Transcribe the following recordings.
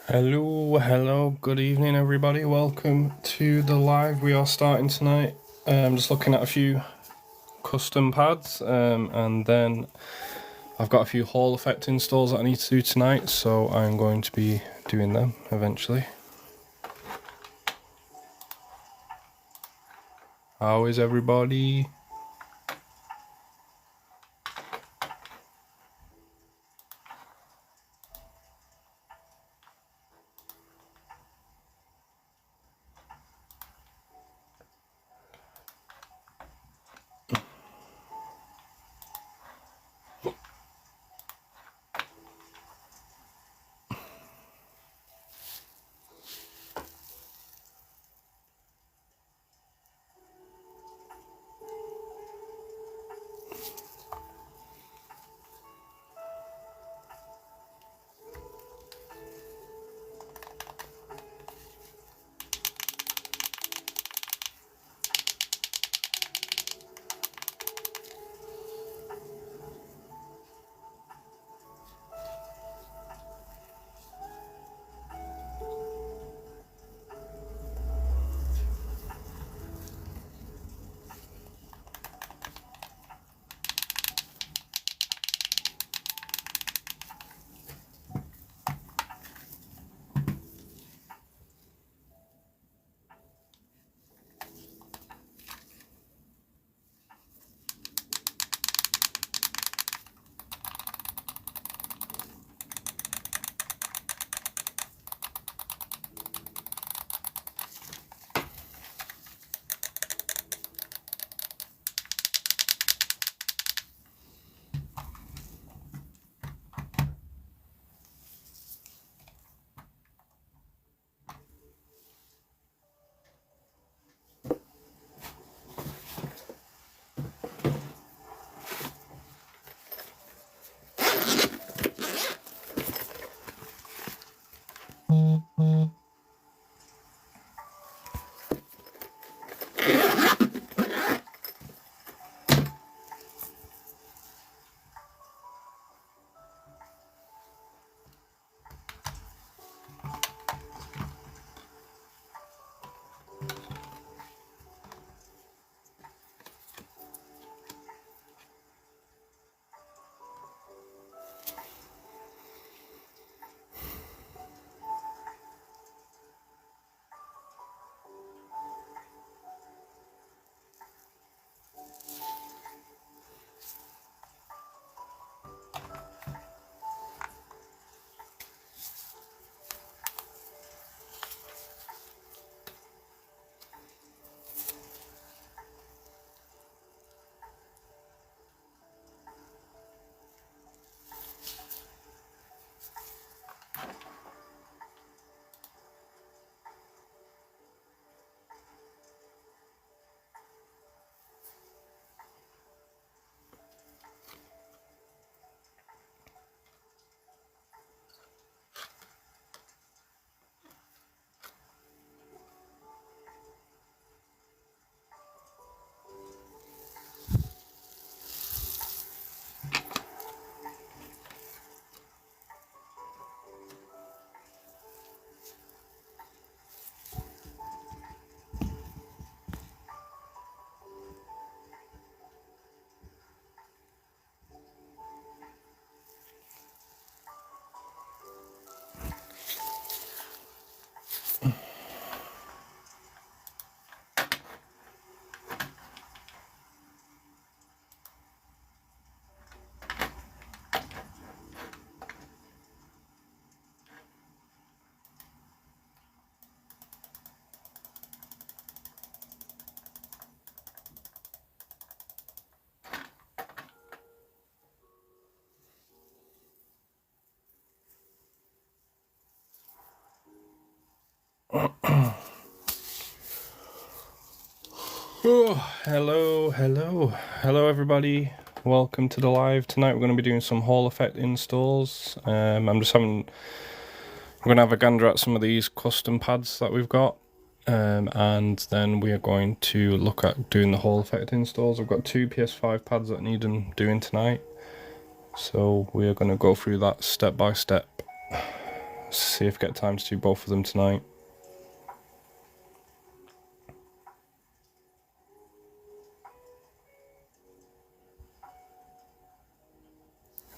Hello, good evening everybody, welcome to the live. We are starting tonight. I'm just looking at a few custom pads and then I've got a few Hall effect installs that I need to do tonight, so I'm going to be doing them eventually. How is everybody? Oh, hello everybody, welcome to the live. Tonight we're going to be doing some Hall effect installs. I'm going to have a gander at some of these custom pads that we've got, and then we are going to look at doing the Hall effect installs. I've got two PS5 pads that need them doing tonight, so we are going to go through that step by step. see if I get time to do both of them tonight.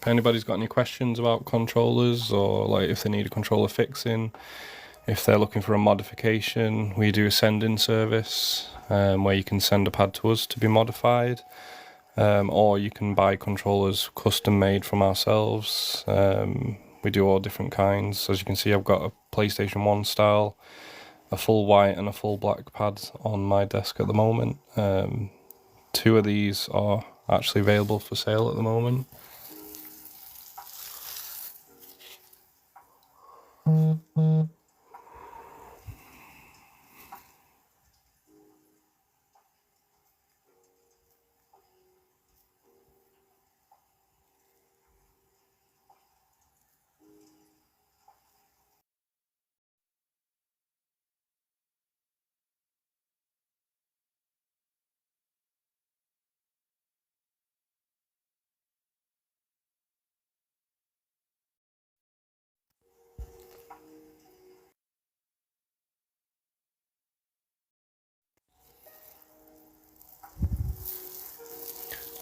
If anybody's got any questions about controllers, or like if they need a controller fixing, if they're looking for a modification, we do a send-in service where you can send a pad to us to be modified, or you can buy controllers custom made from ourselves. We do all different kinds. As you can see, I've got a PlayStation 1 style, a full white and a full black pad on my desk at the moment. 2 of these are actually available for sale at the moment.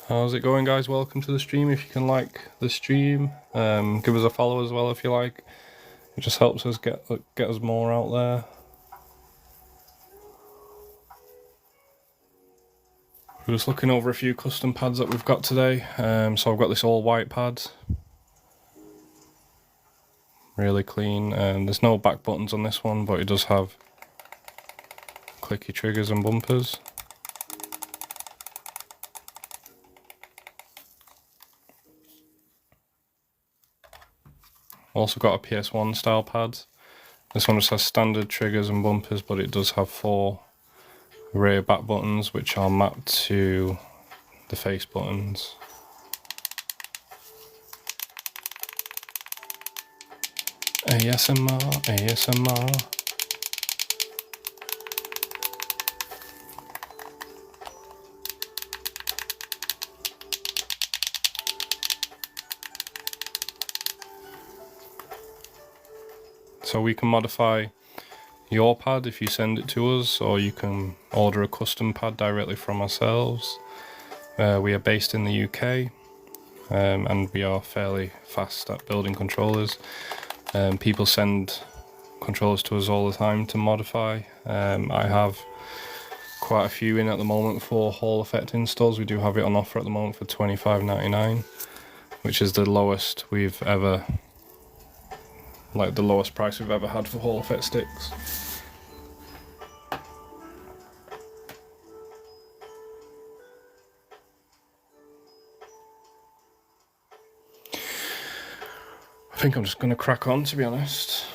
How's it going, guys? Welcome to the stream. If you can like the stream, give us a follow as well if you like. It just helps us get us more out there. We're just looking over a few custom pads that we've got today. So I've got this all white pad, really clean. There's no back buttons on this one, but it does have clicky triggers and bumpers. Also got a PS1 style pad. This one just has standard triggers and bumpers, but it does have 4 rear back buttons which are mapped to the face buttons. ASMR, ASMR. So we can modify your pad if you send it to us, or you can order a custom pad directly from ourselves. We are based in the UK, and we are fairly fast at building controllers. People send controllers to us all the time to modify. I have quite a few in at the moment for Hall Effect installs. We do have it on offer at the moment for $25.99, which is the lowest we've ever, like the lowest price we've ever had for Hall Effect sticks. I think I'm just going to crack on, to be honest.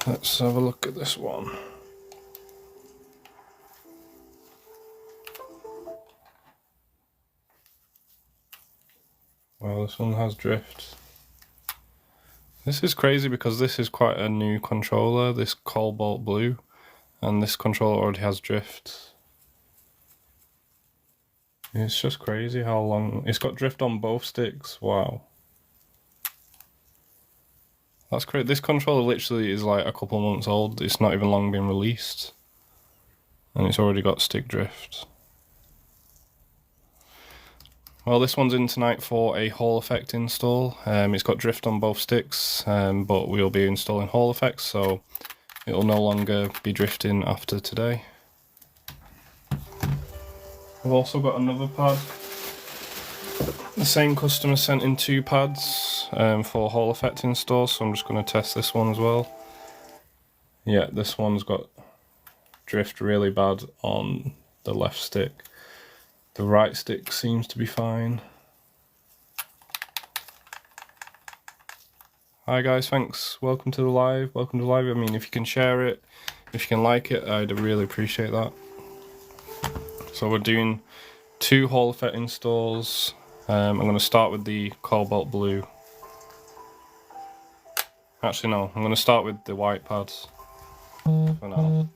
Let's have a look at this one. Well, this one has drift. This is crazy because this is quite a new controller, this cobalt blue, and this controller already has drift. It's just crazy how long it's got drift on both sticks. Wow, that's great. This controller literally is like a couple months old. It's not even long been released, and it's already got stick drift. Well, this one's in tonight for a Hall effect install. It's got drift on both sticks, but we'll be installing Hall effects, so it'll no longer be drifting after today. I've also got another pad. The same customer sent in 2 pads for Hall effect installs, so I'm just going to test this one as well. Yeah, this one's got drift really bad on the left stick. The right stick seems to be fine. Hi guys, thanks. Welcome to the live. Welcome to the live. I mean, if you can share it, if you can like it, I'd really appreciate that. So we're doing 2 Hall effect installs. I'm going to start with the cobalt blue. Actually no, I'm going to start with the white pads for now.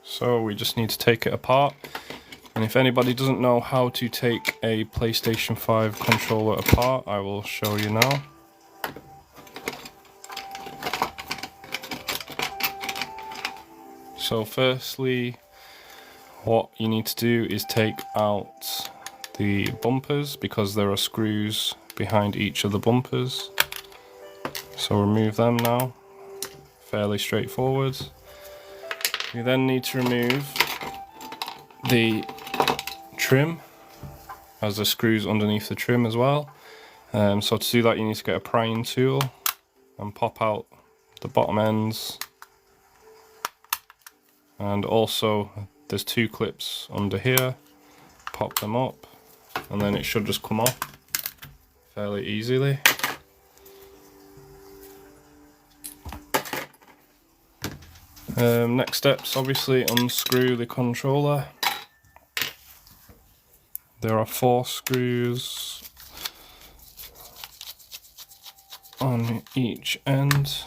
So we just need to take it apart. And if anybody doesn't know how to take a PlayStation 5 controller apart, I will show you now. So firstly, what you need to do is take out the bumpers, because there are screws behind each of the bumpers. So remove them now, fairly straightforward. You then need to remove the trim, as the screws underneath the trim as well. So to do that you need to get a prying tool and pop out the bottom ends. And also there's 2 clips under here, pop them up and then it should just come off fairly easily. Next steps, obviously unscrew the controller. There are 4 screws on each end,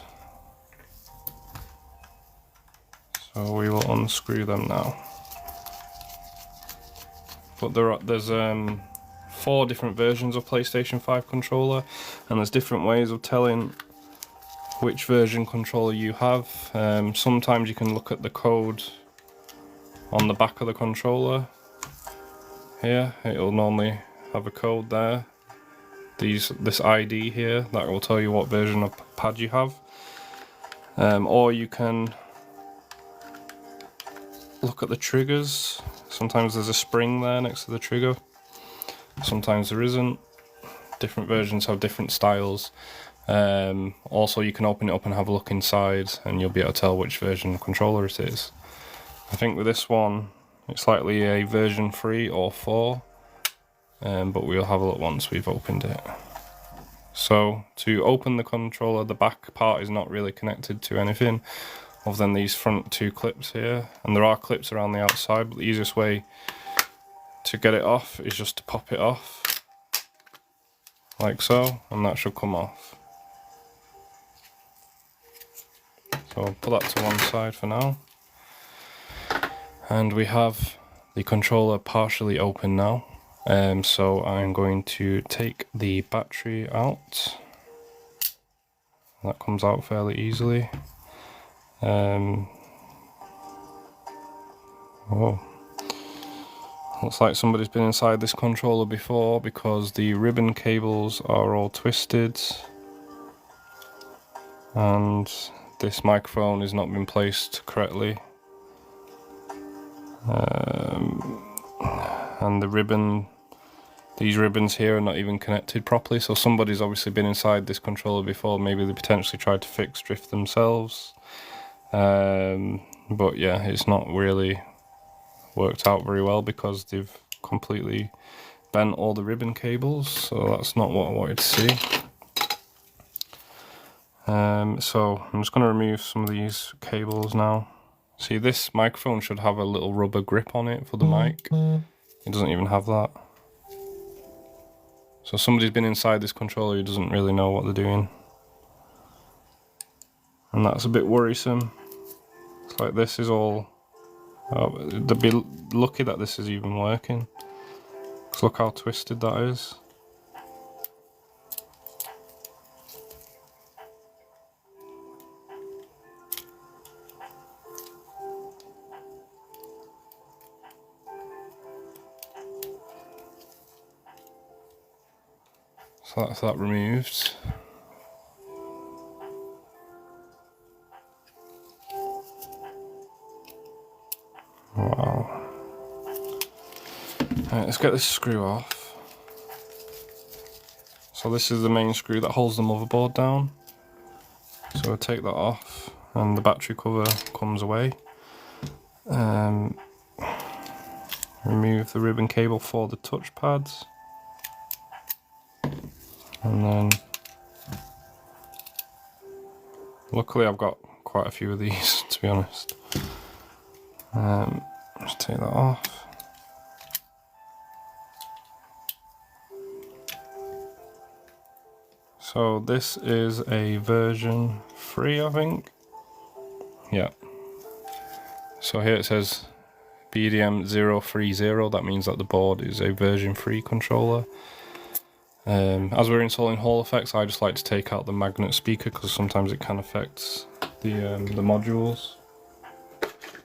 so we will unscrew them now. But there's 4 different versions of PlayStation 5 controller, and there's different ways of telling which version controller you have. Sometimes you can look at the code on the back of the controller. Here, it will normally have a code there. This ID here, that will tell you what version of pad you have. Or you can look at the triggers. Sometimes there's a spring there next to the trigger. Sometimes there isn't. Different versions have different styles. Also you can open it up and have a look inside and you'll be able to tell which version of controller it is. I think with this one it's likely a version 3 or 4, but we'll have a look once we've opened it. So to open the controller, the back part is not really connected to anything other than these front 2 clips here, and there are clips around the outside, but the easiest way to get it off is just to pop it off like so, and that should come off. So I'll put that to one side for now. And we have the controller partially open now. So I'm going to take the battery out. That comes out fairly easily. Oh, looks like somebody's been inside this controller before, because the ribbon cables are all twisted and this microphone has not been placed correctly. And these ribbons here are not even connected properly, so somebody's obviously been inside this controller before. Maybe they potentially tried to fix drift themselves, but yeah, it's not really worked out very well because they've completely bent all the ribbon cables, so that's not what I wanted to see. So I'm just going to remove some of these cables now. See, this microphone should have a little rubber grip on it for the mic. It doesn't even have that. So somebody's been inside this controller who doesn't really know what they're doing. And that's a bit worrisome. It's like this is all... Oh, they'd be lucky that this is even working. 'Cause look how twisted that is. So that's that removed. Wow. Right, let's get this screw off. So this is the main screw that holds the motherboard down. So we'll take that off and the battery cover comes away. Remove the ribbon cable for the touchpads. And then, luckily I've got quite a few of these, to be honest. Let's take that off. So this is a version 3, I think. Yeah. So here it says BDM 030, that means that the board is a version 3 controller. As we're installing Hall effects, I just like to take out the magnet speaker because sometimes it can affect the modules.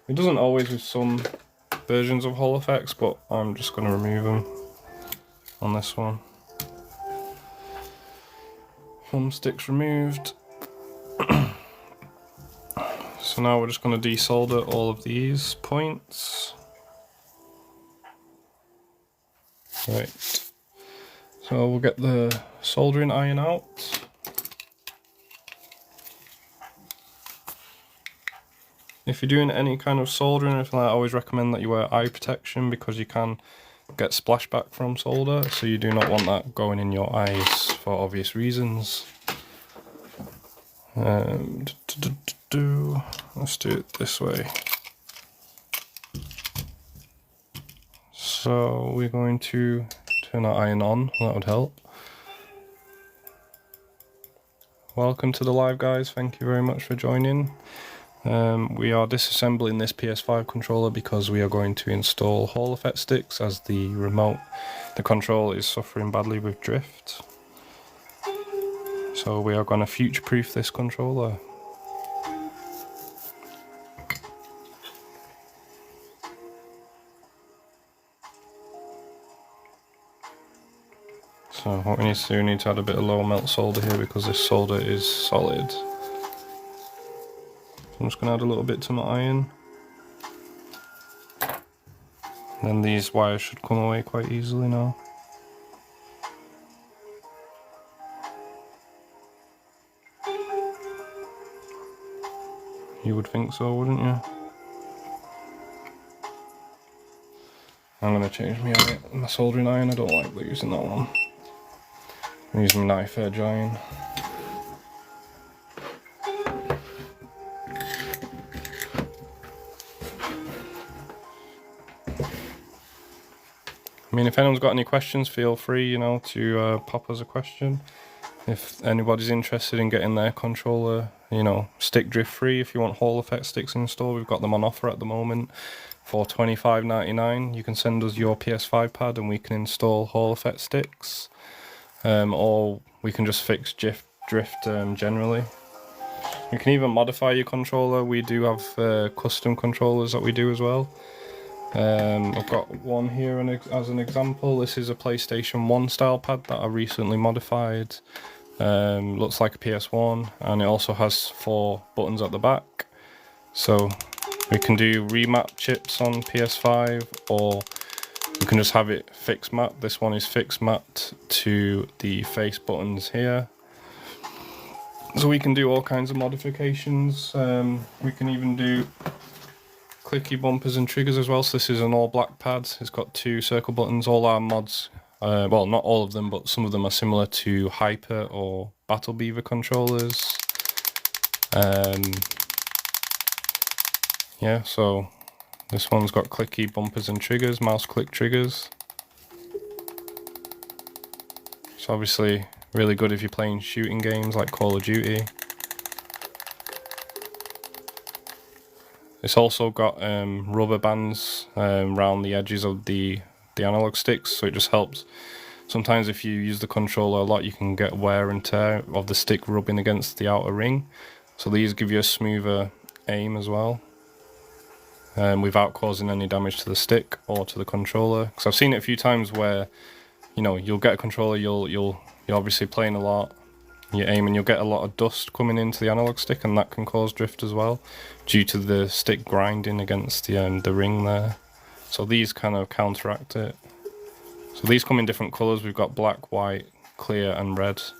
It doesn't always with some versions of Hall effects, but I'm just going to remove them on this one. Thumbsticks removed. So now we're just going to desolder all of these points. Right. So we'll get the soldering iron out. If you're doing any kind of soldering or anything like that, I always recommend that you wear eye protection because you can get splashback from solder, so you do not want that going in your eyes for obvious reasons. Let's do it this way. So we're going to turn our iron on, that would help. Welcome to the live, guys, thank you very much for joining. We are disassembling this PS5 controller because we are going to install Hall effect sticks as the control is suffering badly with drift. So we are going to future-proof this controller. So what we need to do, we need to add a bit of low melt solder here because this solder is solid. So I'm just going to add a little bit to my iron. Then these wires should come away quite easily now. You would think so, wouldn't you? I'm going to change my soldering iron, I don't like using that one. I'm using my knife edge iron. I mean, if anyone's got any questions, feel free, to pop us a question. If anybody's interested in getting their controller, stick drift free, if you want Hall effect sticks installed, we've got them on offer at the moment for $25.99. You can send us your PS5 pad and we can install Hall effect sticks. Or we can just fix drift generally. You can even modify your controller. We do have custom controllers that we do as well. I've got one here as an example. This is a PlayStation 1 style pad that I recently modified. Looks like a PS1 and it also has 4 buttons at the back. So we can do remap chips on PS5 or we can just have it fixed matte. This one is fixed matte to the face buttons here. So we can do all kinds of modifications. We can even do clicky bumpers and triggers as well. So this is an all black pad. It's got 2 circle buttons. All our mods, well, not all of them, but some of them are similar to Hyper or Battle Beaver controllers. Yeah, so this one's got clicky bumpers and triggers, mouse click triggers. It's obviously really good if you're playing shooting games like Call of Duty. It's also got rubber bands around the edges of the analog sticks, so it just helps. Sometimes if you use the controller a lot, you can get wear and tear of the stick rubbing against the outer ring. So these give you a smoother aim as well, without causing any damage to the stick or to the controller. Because I've seen it a few times where you know, you'll get a controller, you're obviously playing a lot, you aim and you'll get a lot of dust coming into the analog stick, and that can cause drift as well due to the stick grinding against the ring there. So these kind of counteract it. So these come in different colours. We've got black, white, clear and red. So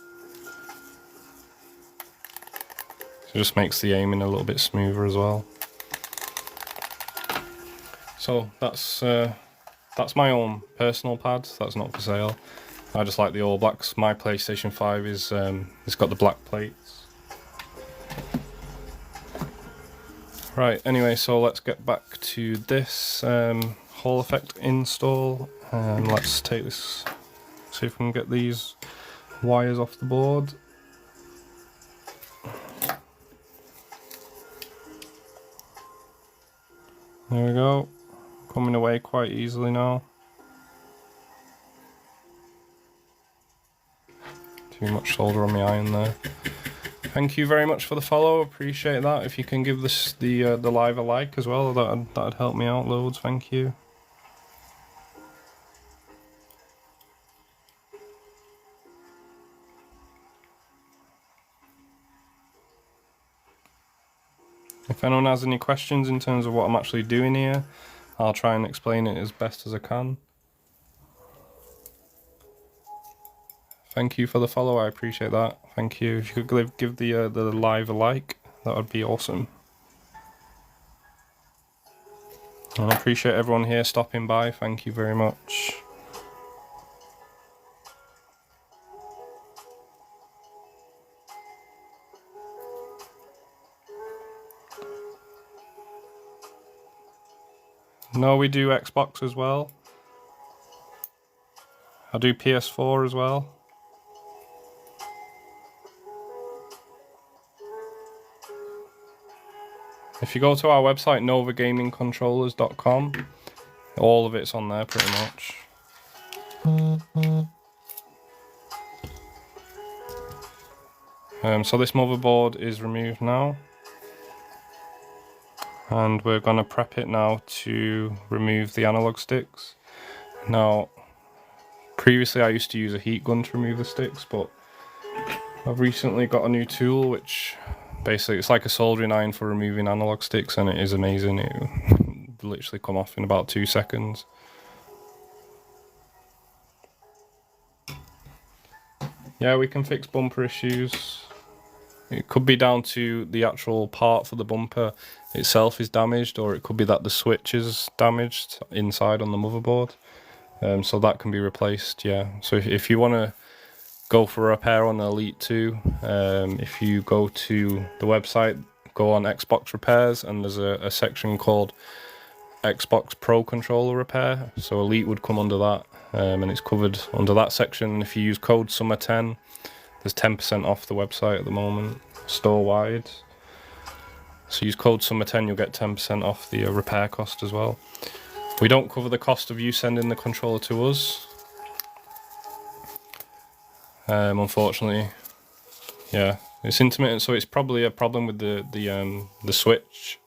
it just makes the aiming a little bit smoother as well. So that's my own personal pad. That's not for sale. I just like the all blacks. My PlayStation 5 is it's got the black plates. Right, anyway, so let's get back to this Hall effect install. Let's take this, see if we can get these wires off the board. There we go, coming away quite easily now. Too much solder on the iron there. Thank you very much for the follow, appreciate that. If you can give this the live a like as well, that'd help me out loads, thank you. If anyone has any questions in terms of what I'm actually doing here, I'll try and explain it as best as I can. Thank you for the follow, I appreciate that. Thank you. If you could give the live a like, that would be awesome. And I appreciate everyone here stopping by, thank you very much. No, we do Xbox as well. I do PS4 as well. If you go to our website, novagamingcontrollers.com, all of it's on there pretty much. So this motherboard is removed now, and we're going to prep it now to remove the analog sticks. Now, previously I used to use a heat gun to remove the sticks, but I've recently got a new tool which basically it's like a soldering iron for removing analog sticks, and it is amazing. It literally come off in about 2 seconds. Yeah, we can fix bumper issues. It could be down to the actual part for the bumper itself is damaged, or it could be that the switch is damaged inside on the motherboard. So that can be replaced, yeah. So if you want to go for a repair on the Elite 2, if you go to the website, go on Xbox repairs, and there's a section called Xbox Pro Controller Repair. So Elite would come under that, and it's covered under that section. If you use code SUMMER10, there's 10% off the website at the moment, store-wide. So use code SUMMER10, you'll get 10% off the repair cost as well. We don't cover the cost of you sending the controller to us, unfortunately. Yeah, it's intermittent, so it's probably a problem with the switch,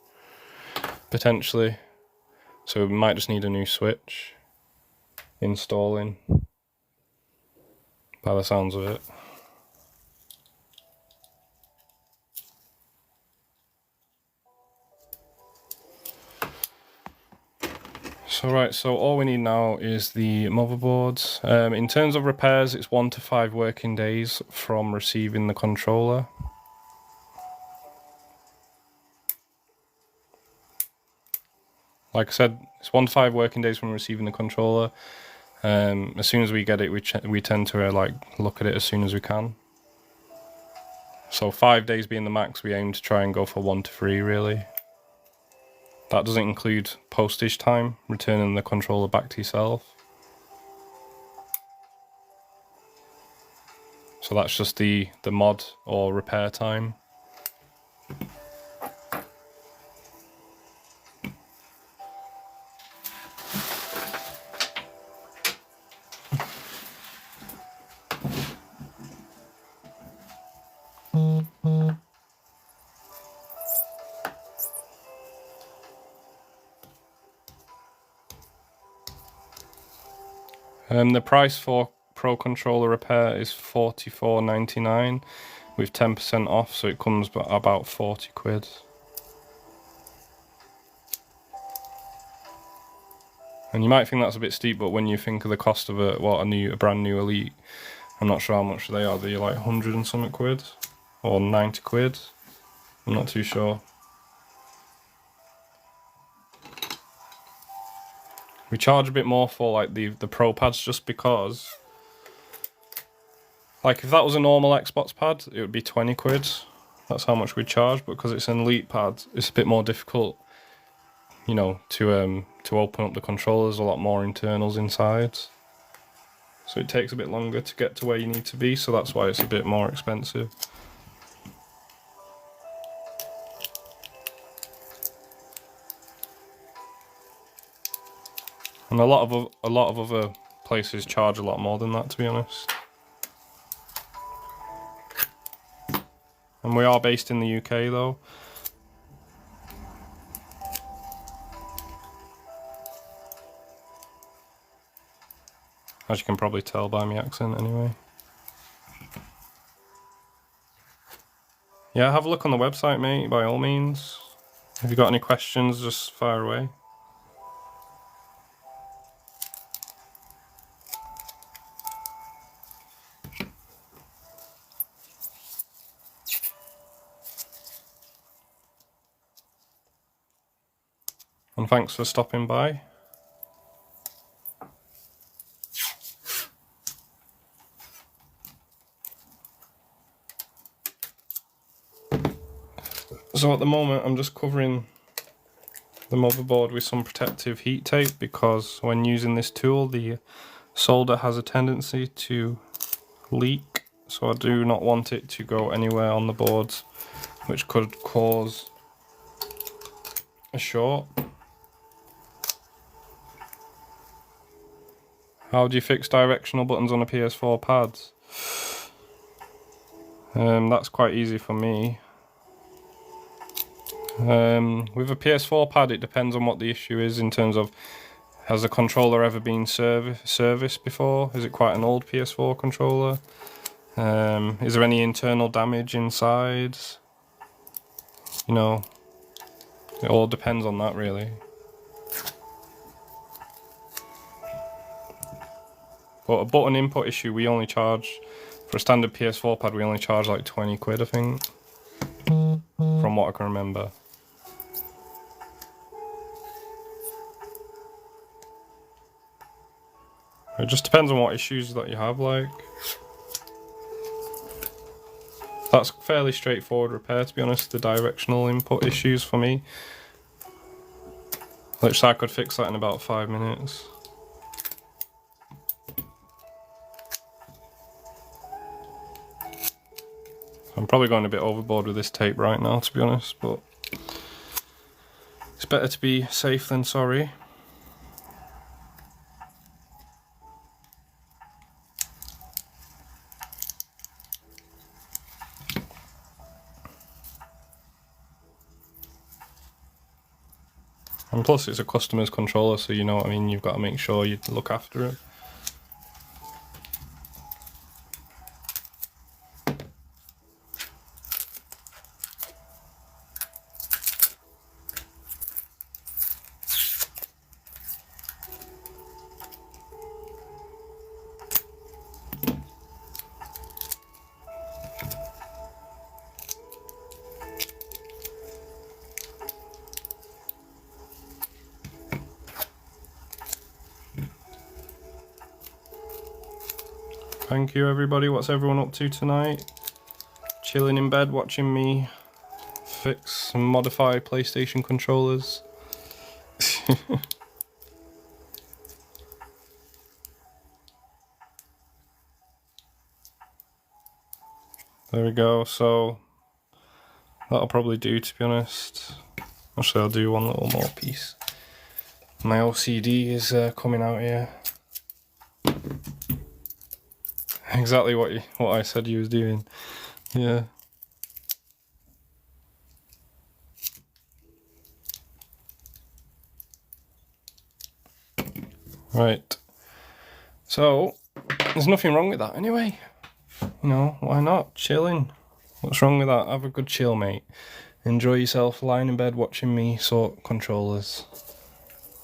potentially. So we might just need a new switch installing, by the sounds of it. So all we need now is the motherboards. In terms of repairs, it's 1 to 5 working days from receiving the controller. Like I said, it's 1 to 5 working days from receiving the controller. As soon as we get it, we tend to look at it as soon as we can. So 5 days being the max, we aim to try and go for 1 to 3 really. That doesn't include postage time, returning the controller back to yourself. So that's just the mod or repair time. The price for Pro controller repair is £44.99 with 10% off, so it comes about 40 quid. And you might think that's a bit steep, but when you think of the cost of a brand new Elite, I'm not sure how much they are. They're like 100 and something quid or 90 quid. I'm not too sure. We charge a bit more for like the Pro pads just because, like if that was a normal Xbox pad, it would be 20 quid. That's how much we charge, but because it's an Elite pad, it's a bit more difficult, you know, to open up the controllers. A lot more internals inside, so it takes a bit longer to get to where you need to be, so that's why it's a bit more expensive. And a lot of other places charge a lot more than that, to be honest. And we are based in the UK though. As you can probably tell by my accent anyway. Yeah, have a look on the website, mate, by all means. If you got any questions, just fire away. And thanks for stopping by. So at the moment I'm just covering the motherboard with some protective heat tape, because when using this tool the solder has a tendency to leak, so I do not want it to go anywhere on the board which could cause a short. How do you fix directional buttons on a PS4 pad? That's quite easy for me. With a PS4 pad, it depends on what the issue is in terms of, has the controller ever been serviced before? Is it quite an old PS4 controller? Is there any internal damage inside? You know, it all depends on that really. But a button input issue, we only charge, for a standard PS4 pad, we only charge like 20 quid, I think, from what I can remember. It just depends on what issues that you have, like. That's fairly straightforward repair, to be honest, the directional input issues for me. Which I could fix that in about 5 minutes. I'm probably going a bit overboard with this tape right now, to be honest, but it's better to be safe than sorry. And plus it's a customer's controller, so you know what I mean, you've got to make sure you look after it. Thank you everybody. What's everyone up to tonight? Chilling in bed watching me fix and modify PlayStation controllers. There we go, so that'll probably do, to be honest. Actually, I'll do one little more piece. My OCD is coming out here. Exactly what I said you was doing. Yeah. Right. So There's nothing wrong with that anyway. You know, why not? Chilling. What's wrong with that? Have a good chill, mate. Enjoy yourself lying in bed watching me sort controllers.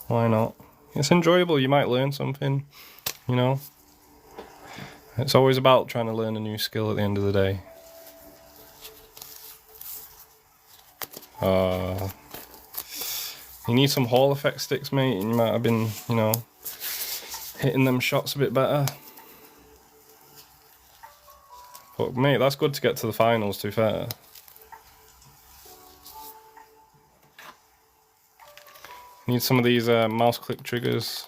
Why not? It's enjoyable. You might learn something, you know. It's always about trying to learn a new skill at the end of the day. You need some Hall effect sticks, mate, and you might have been, you know, hitting them shots a bit better. But mate, that's good to get to the finals, to be fair. Need some of these mouse click triggers.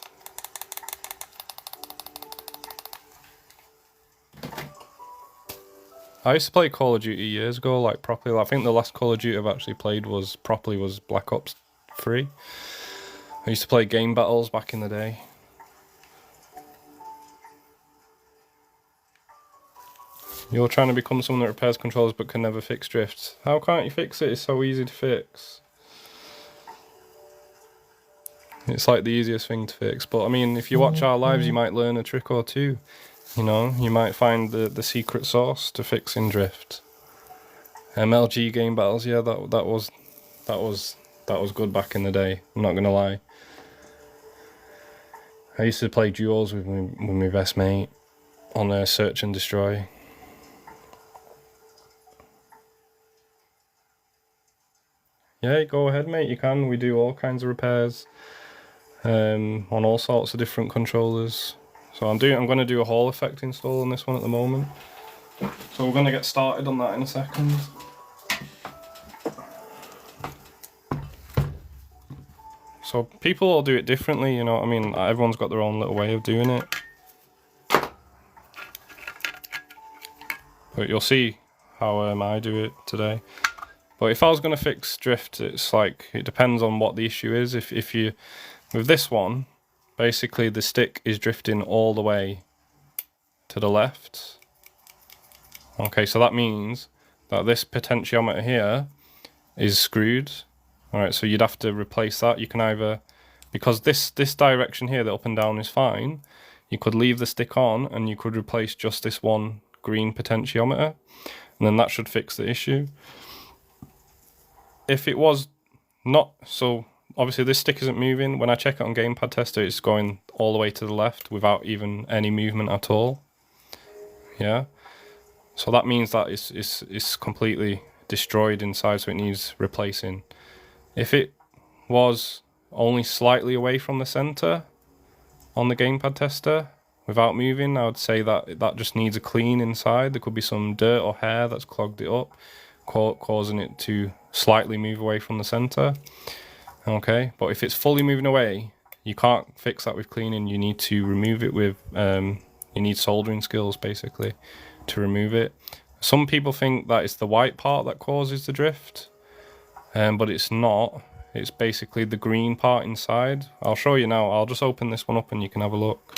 I used to play Call of Duty years ago, like properly. I think the last Call of Duty I've actually played was Black Ops 3. I used to play game battles back in the day. You're trying to become someone that repairs controllers but can never fix drift. How can't you fix it? It's so easy to fix. It's like the easiest thing to fix. But I mean, if you watch our lives, you might learn a trick or two. You know, you might find the secret sauce to fixing drift. MLG game battles, yeah, that was good back in the day. I'm not gonna lie. I used to play duos with my best mate on Search and Destroy. Yeah, go ahead, mate. You can. We do all kinds of repairs on all sorts of different controllers. So I'm going to do a Hall effect install on this one at the moment. So we're going to get started on that in a second. So people all do it differently, you know what I mean? Everyone's got their own little way of doing it. But you'll see how I do it today. But if I was going to fix drift, it's like, it depends on what the issue is. If you, with this one, basically the stick is drifting all the way to the left. Okay, so that means that this potentiometer here is screwed. Alright, so you'd have to replace that. You can either, because this direction here, the up and down is fine, you could leave the stick on and you could replace just this one green potentiometer, and then that should fix the issue. If it was not, so obviously this stick isn't moving. When I check it on Gamepad Tester, it's going all the way to the left without even any movement at all. Yeah, so that means that it's completely destroyed inside, so it needs replacing. If it was only slightly away from the center on the Gamepad Tester without moving, I would say that just needs a clean inside. There could be some dirt or hair that's clogged it up, causing it to slightly move away from the center. Okay, but if it's fully moving away, you can't fix that with cleaning. You need to remove it with you need soldering skills basically to remove it. Some people think that it's the white part that causes the drift, but it's not. It's basically the green part inside. I'll show you now. I'll just open this one up and you can have a look,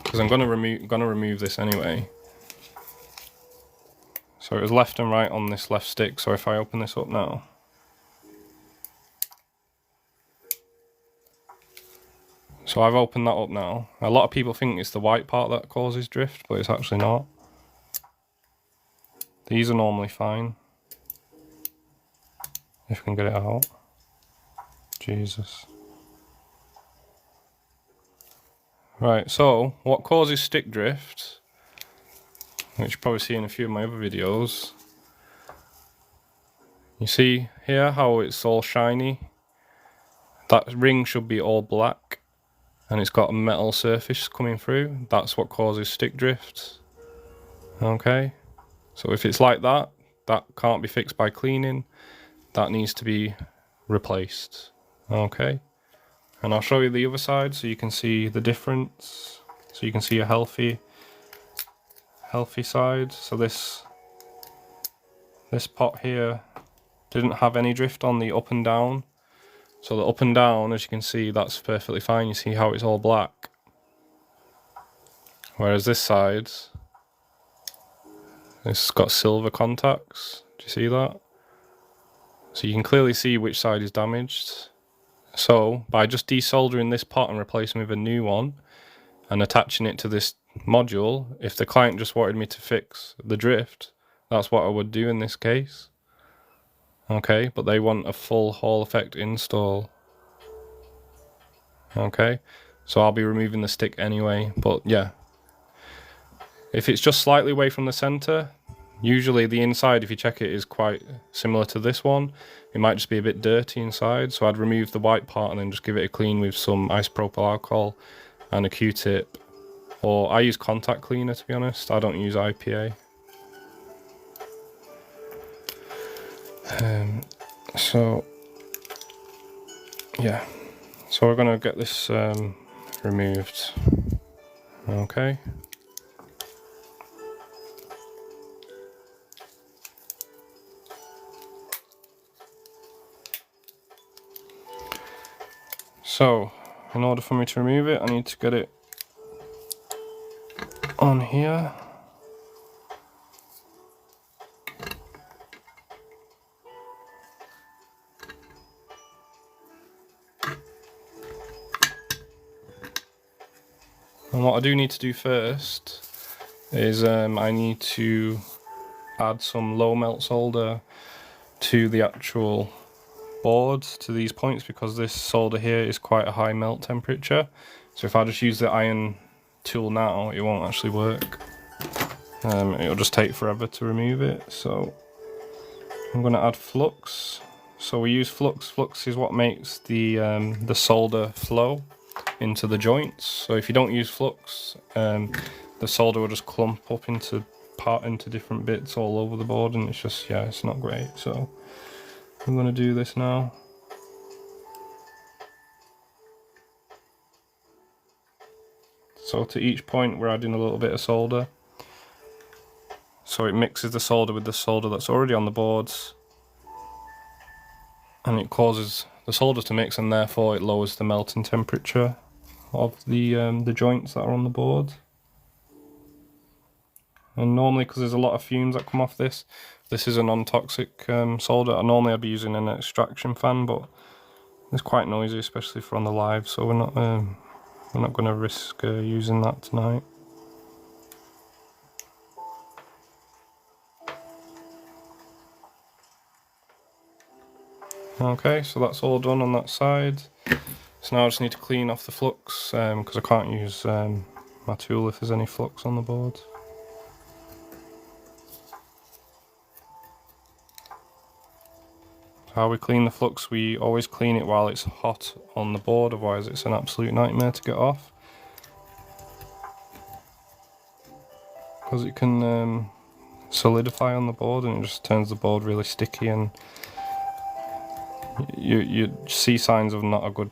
because I'm gonna remove this anyway. So it was left and right on this left stick, so if I open this up now, so I've opened that up now. A lot of people think it's the white part that causes drift, but it's actually not. These are normally fine. If we can get it out. Jesus. Right, so what causes stick drift, which you probably see in a few of my other videos. You see here how it's all shiny? That ring should be all black, and it's got a metal surface coming through. That's what causes stick drift. Okay, so if it's like that, that can't be fixed by cleaning. That needs to be replaced. Okay, and I'll show you the other side so you can see the difference. So you can see a healthy side. So this pot here didn't have any drift on the up and down. So the up and down, as you can see, that's perfectly fine. You see how it's all black. Whereas this side, it's got silver contacts. Do you see that? So you can clearly see which side is damaged. So by just desoldering this pot and replacing with a new one, and attaching it to this module, if the client just wanted me to fix the drift, that's what I would do in this case. Okay, but they want a full Hall effect install. Okay, so I'll be removing the stick anyway, but yeah. If it's just slightly away from the center, usually the inside, if you check it, is quite similar to this one. It might just be a bit dirty inside, so I'd remove the white part and then just give it a clean with some isopropyl alcohol and a Q-tip. Or I use contact cleaner, to be honest. I don't use IPA. So yeah, so we're gonna get this removed. Okay. So in order for me to remove it, I need to get it on here. And what I do need to do first is I need to add some low melt solder to the actual board, to these points, because this solder here is quite a high melt temperature. So if I just use the iron tool now, it won't actually work. It'll just take forever to remove it. So I'm going to add flux. So we use flux. Flux is what makes the solder flow into the joints. So if you don't use flux, the solder will just clump up into different bits all over the board, and it's just, yeah, it's not great. So I'm going to do this now. So to each point we're adding a little bit of solder. So it mixes the solder with the solder that's already on the boards, and it causes the solder to mix, and therefore it lowers the melting temperature of the joints that are on the board. And normally, because there's a lot of fumes that come off this is a non-toxic solder. Normally I'd be using an extraction fan, but it's quite noisy, especially for on the live, so we're not going to risk using that tonight. Okay, so that's all done on that side. So now I just need to clean off the flux, because I can't use my tool if there's any flux on the board. How we clean the flux, we always clean it while it's hot on the board, otherwise it's an absolute nightmare to get off. Because it can solidify on the board, and it just turns the board really sticky, and you see signs of not a good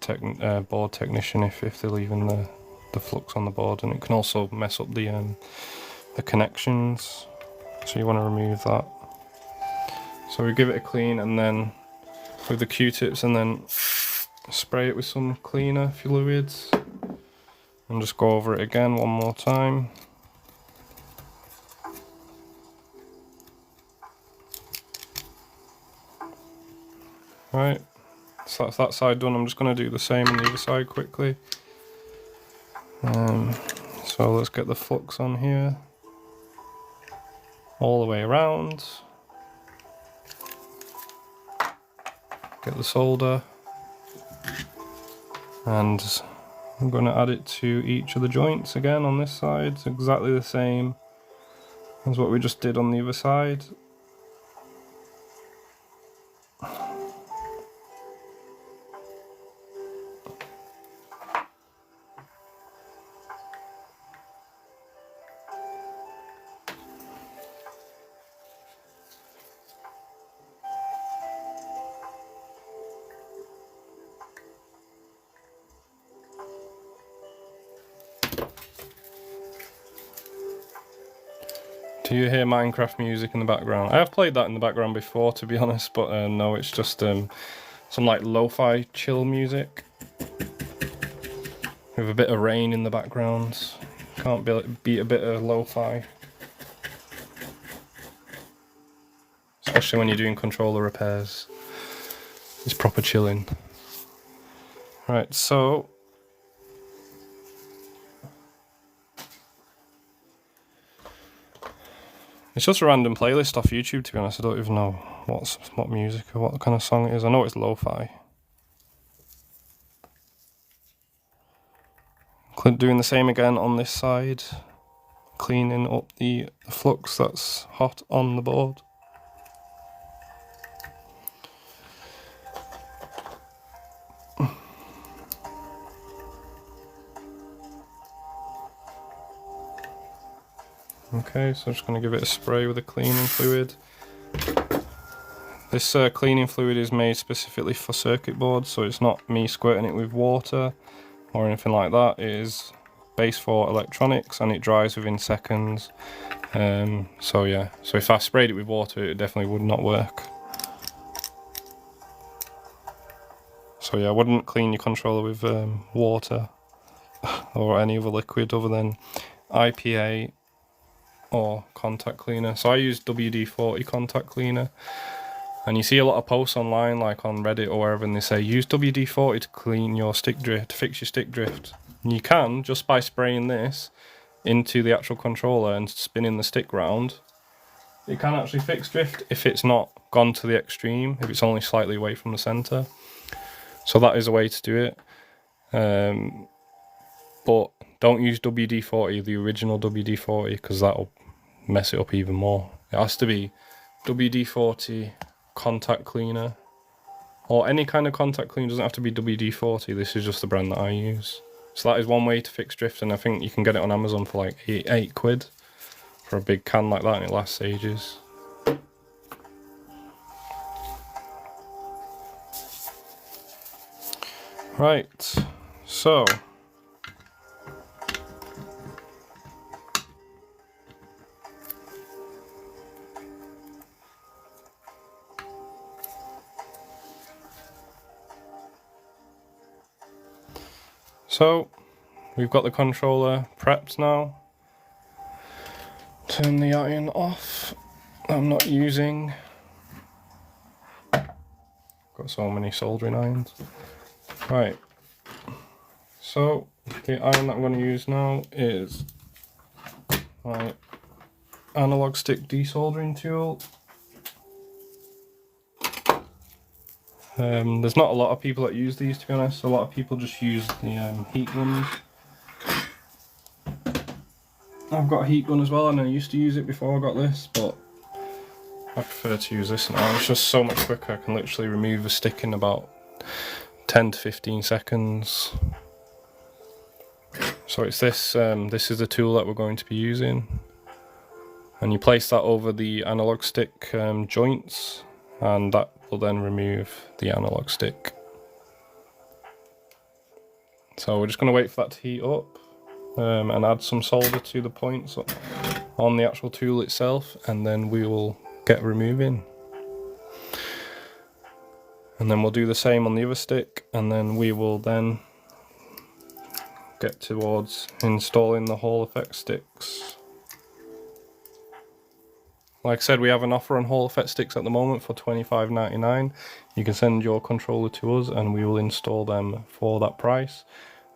board technician if they're leaving the flux on the board, and it can also mess up the connections, so you want to remove that. So we give it a clean, and then with the Q-tips, and then spray it with some cleaner fluids, and just go over it again one more time. Right, so that's that side done. I'm just going to do the same on the other side quickly. So let's get the flux on here, all the way around. Get the solder, and I'm going to add it to each of the joints again on this side. It's exactly the same as what we just did on the other side. Do you hear Minecraft music in the background? I have played that in the background before, to be honest, but no, it's just some like lo-fi chill music with a bit of rain in the background. Can't beat a bit of lo-fi, especially when you're doing controller repairs. It's proper chilling. Right, so It's just a random playlist off YouTube, to be honest. I don't even know what music or what kind of song it is. I know it's lo-fi. Doing the same again on this side, cleaning up the flux that's hot on the board. Okay, so I'm just going to give it a spray with a cleaning fluid. This cleaning fluid is made specifically for circuit boards, so it's not me squirting it with water or anything like that. It is based for electronics and it dries within seconds. So yeah, so if I sprayed it with water, it definitely would not work. So yeah, I wouldn't clean your controller with water or any other liquid other than IPA or contact cleaner. So I use WD-40 contact cleaner, and you see a lot of posts online, like on Reddit or wherever, and they say use WD-40 to clean your stick drift, to fix your stick drift. And you can, just by spraying this into the actual controller and spinning the stick round, it can actually fix drift if it's not gone to the extreme, if it's only slightly away from the center. So that is a way to do it. But don't use WD-40, the original WD-40, because that'll mess it up even more. It has to be WD-40 contact cleaner, or any kind of contact cleaner. Doesn't have to be WD-40. This is just the brand that I use. So that is one way to fix drift, and I think you can get it on Amazon for like £8 for a big can like that, and it lasts ages. Right, so we've got the controller prepped now. Turn the iron off. I'm not using. Got so many soldering irons. Right. So the iron that I'm going to use now is my analog stick desoldering tool. There's not a lot of people that use these, to be honest. A lot of people just use the heat guns. I've got a heat gun as well, and I used to use it before I got this, but I prefer to use this now. It's just so much quicker. I can literally remove a stick in about 10 to 15 seconds. So it's this, this is the tool that we're going to be using. And you place that over the analog stick joints, and that will then remove the analog stick. So we're just going to wait for that to heat up and add some solder to the points on the actual tool itself, and then we will get removing. And then we'll do the same on the other stick, and then we will then get towards installing the Hall Effect sticks. Like I said, we have an offer on Hall Effect sticks at the moment for $25.99. You can send your controller to us and we will install them for that price.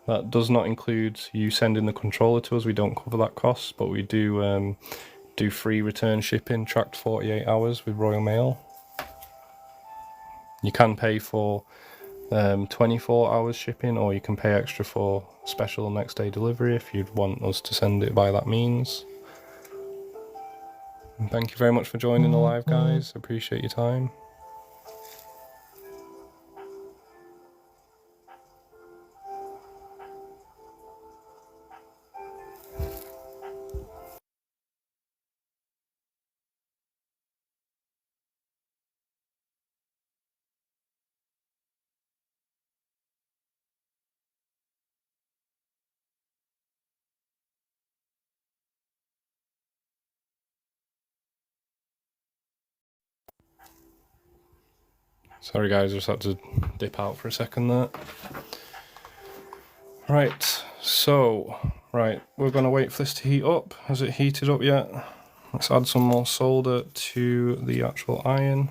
That does not include you sending the controller to us. We don't cover that cost, but we do do free return shipping, tracked 48 hours with Royal Mail. You can pay for 24 hours shipping, or you can pay extra for special next day delivery if you'd want us to send it by that means. And thank you very much for joining the live, guys. Appreciate your time. Sorry guys, I just had to dip out for a second there. Right, so, we're going to wait for this to heat up. Has it heated up yet? Let's add some more solder to the actual iron,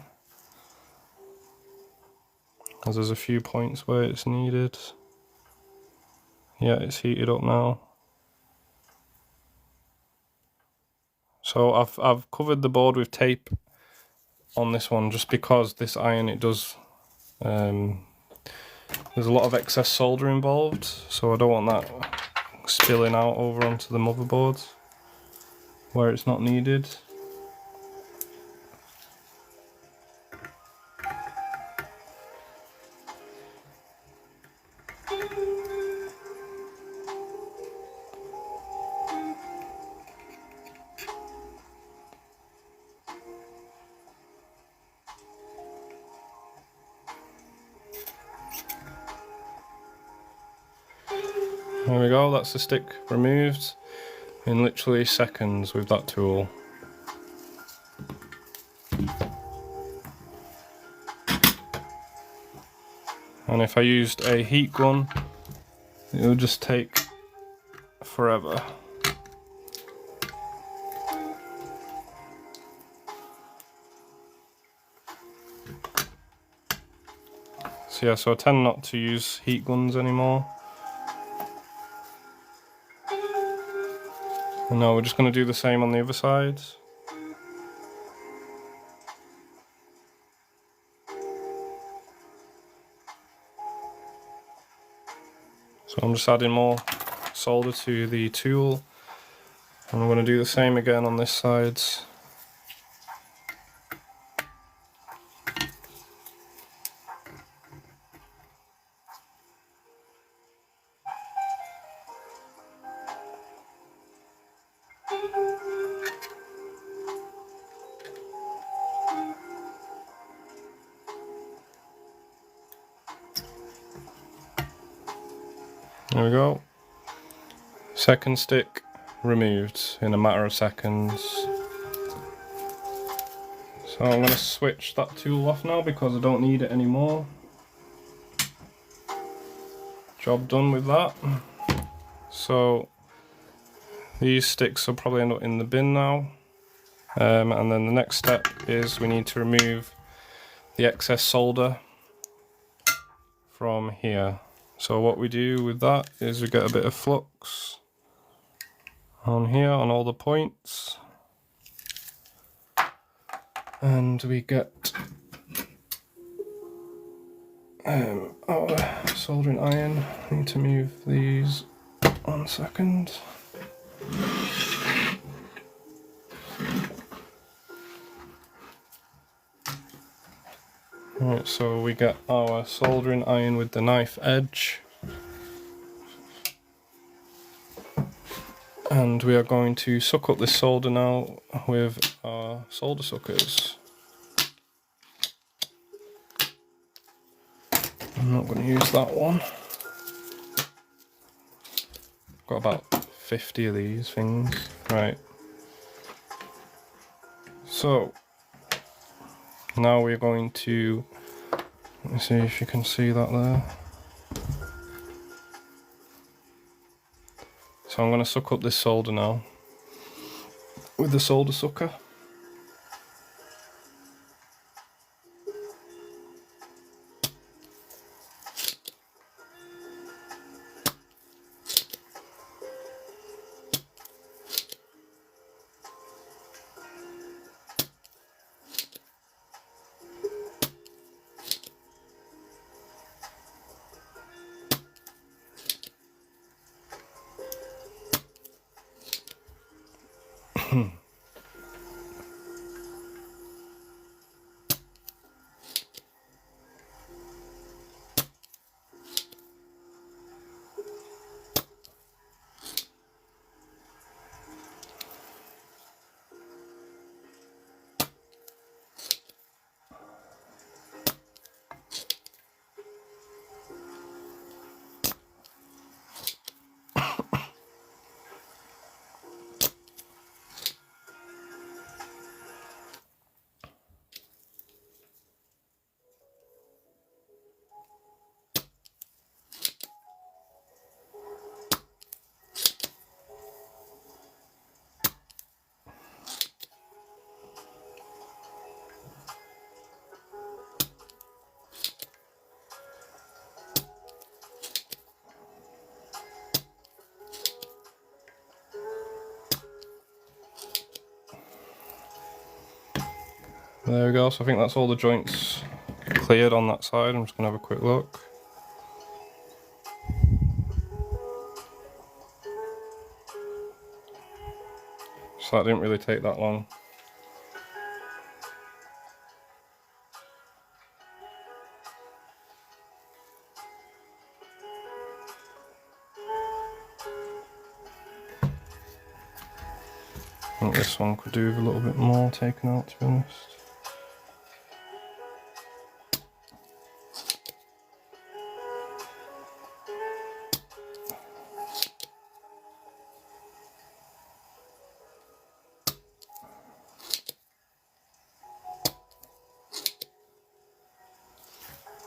as there's a few points where it's needed. Yeah, it's heated up now. So I've covered the board with tape on this one just because this iron, it does there's a lot of excess solder involved, so I don't want that spilling out over onto the motherboard where it's not needed. There we go, that's the stick removed in literally seconds with that tool. And if I used a heat gun, it would just take forever. So yeah, so I tend not to use heat guns anymore. And now we're just going to do the same on the other side. So I'm just adding more solder to the tool, and I'm going to do the same again on this side. There we go. Second stick removed in a matter of seconds. So I'm going to switch that tool off now because I don't need it anymore. Job done with that. So these sticks will probably end up in the bin now. And then the next step is we need to remove the excess solder from here. So what we do with that is we get a bit of flux on here on all the points, and we get our soldering iron. I need to move these 1 second. Right, so we get our soldering iron with the knife edge, and we are going to suck up this solder now with our solder suckers. I'm not going to use that one. Got about 50 of these things. Right. So now we're going to, let me see if you can see that there. So I'm going to suck up this solder now with the solder sucker. There we go, so I think that's all the joints cleared on that side. I'm just going to have a quick look. So that didn't really take that long. I think this one could do with a little bit more taken out, to be honest.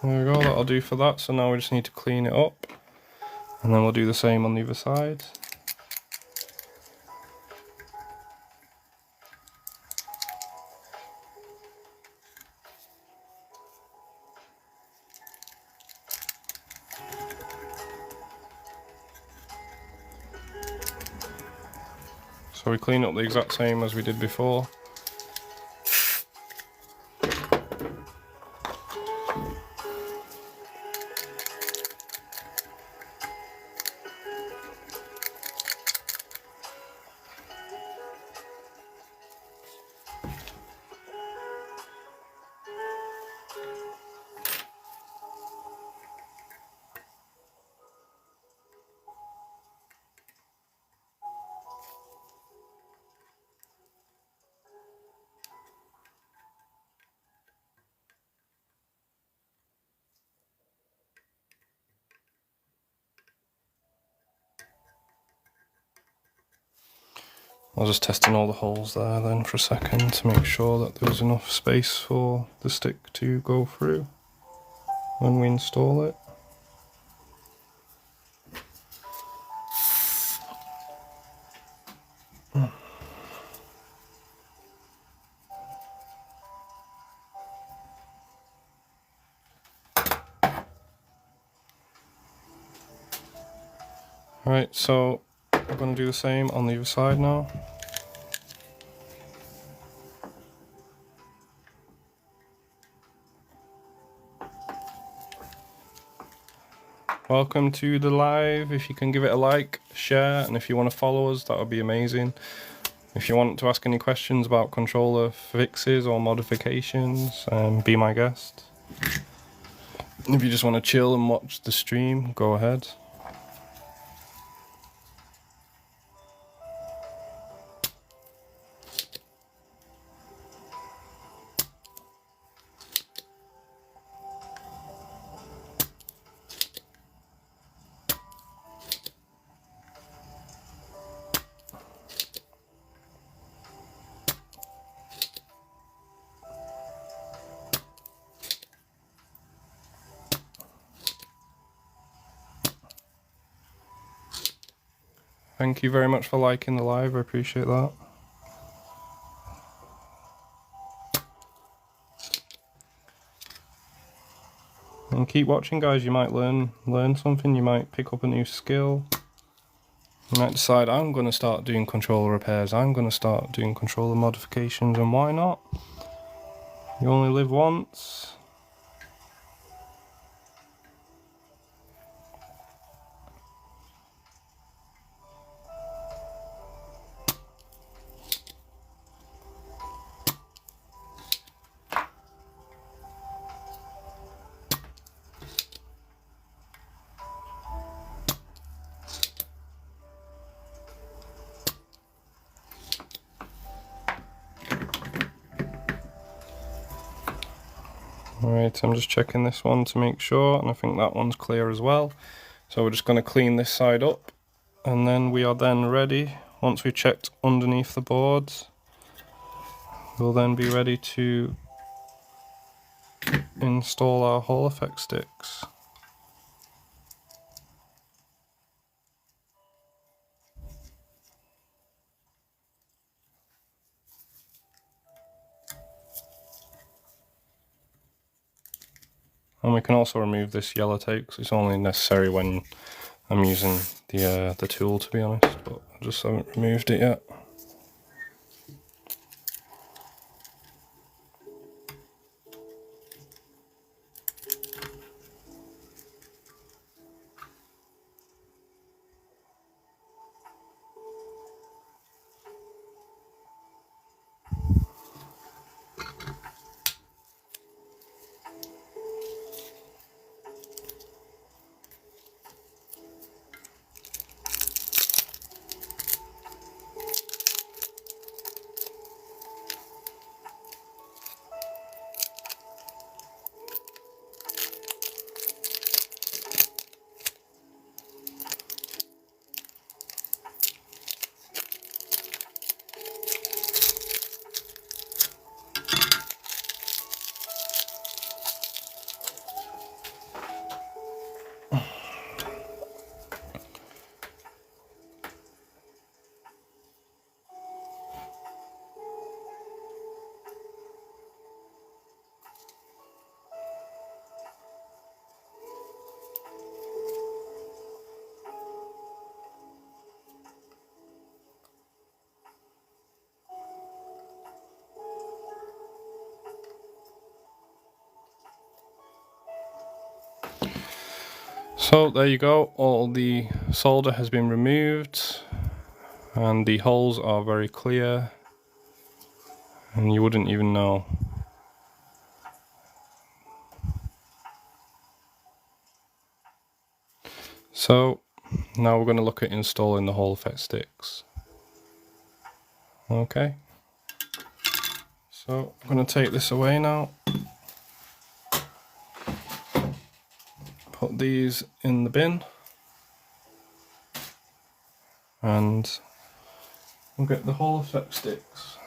There we go, that'll do for that. So now we just need to clean it up, and then we'll do the same on the other side. So we clean up the exact same as we did before. I was just testing all the holes there then for a second to make sure that there was enough space for the stick to go through when we install it. Right, so I'm going to do the same on the other side now. Welcome to the live. If you can give it a like, share, and if you want to follow us, that would be amazing. If you want to ask any questions about controller fixes or modifications, be my guest. If you just want to chill and watch the stream, go ahead. Thank you very much for liking the live, I appreciate that. And keep watching, guys, you might learn something, you might pick up a new skill. You might decide, I'm going to start doing controller repairs, I'm going to start doing controller modifications, and why not? You only live once. Alright, I'm just checking this one to make sure, and I think that one's clear as well. So we're just going to clean this side up, and then we are then ready. Once we've checked underneath the boards, we'll then be ready to install our Hall effect sticks. And we can also remove this yellow tape because it's only necessary when I'm using the tool, to be honest, but I just haven't removed it yet. So there you go, all the solder has been removed and the holes are very clear and you wouldn't even know. So now we're going to look at installing the Hall effect sticks. Okay, so I'm going to take this away now, put these in the bin, and we'll get the Hall effect sticks.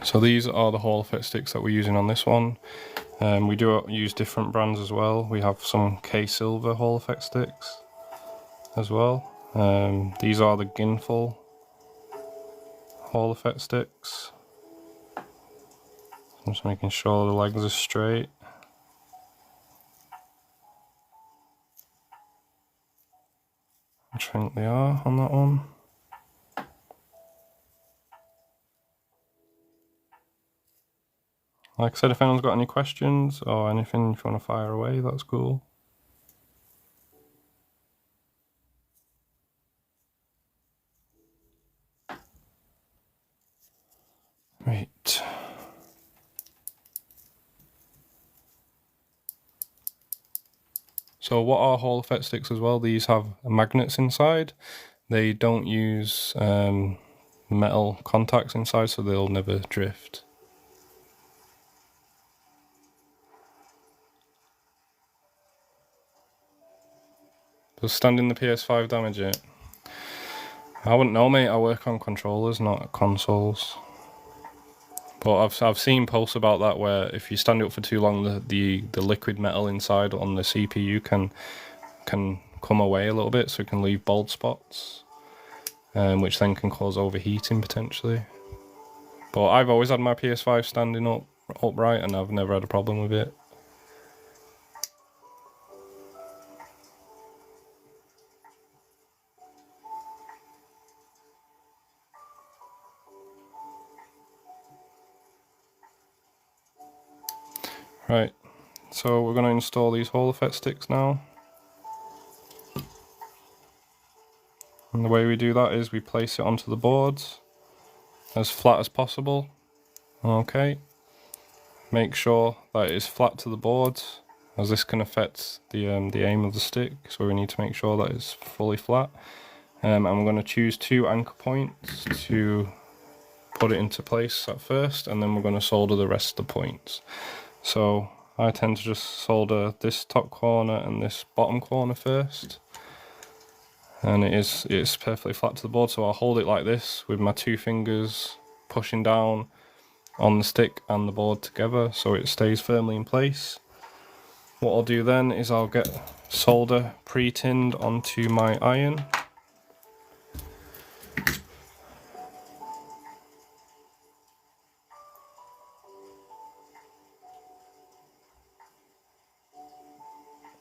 So these are the Hall effect sticks that we're using on this one. We do use different brands as well. We have some K Silver Hall effect sticks as well. These are the Ginful Hall effect sticks. I'm just making sure the legs are straight. I think they are on that one. Like I said, if anyone's got any questions or anything if you want to fire away, that's cool. Right. So what are Hall effect sticks as well? These have magnets inside. They don't use metal contacts inside, so they'll never drift. Does standing the PS5 damage it? I wouldn't know, mate. I work on controllers, not consoles. But I've seen posts about that where if you stand it up for too long, the liquid metal inside on the CPU can come away a little bit, so it can leave bald spots, which then can cause overheating potentially. But I've always had my PS5 standing upright, and I've never had a problem with it. Right, so we're going to install these Hall effect sticks now. And the way we do that is we place it onto the boards as flat as possible. Okay, make sure that it is flat to the boards, as this can affect the aim of the stick, so we need to make sure that it's fully flat. And we're going to choose 2 anchor points to put it into place at first, and then we're going to solder the rest of the points. So I tend to just solder this top corner and this bottom corner first, and it's perfectly flat to the board, so I'll hold it like this with my 2 fingers pushing down on the stick and the board together so it stays firmly in place. What I'll do then is I'll get solder pre-tinned onto my iron.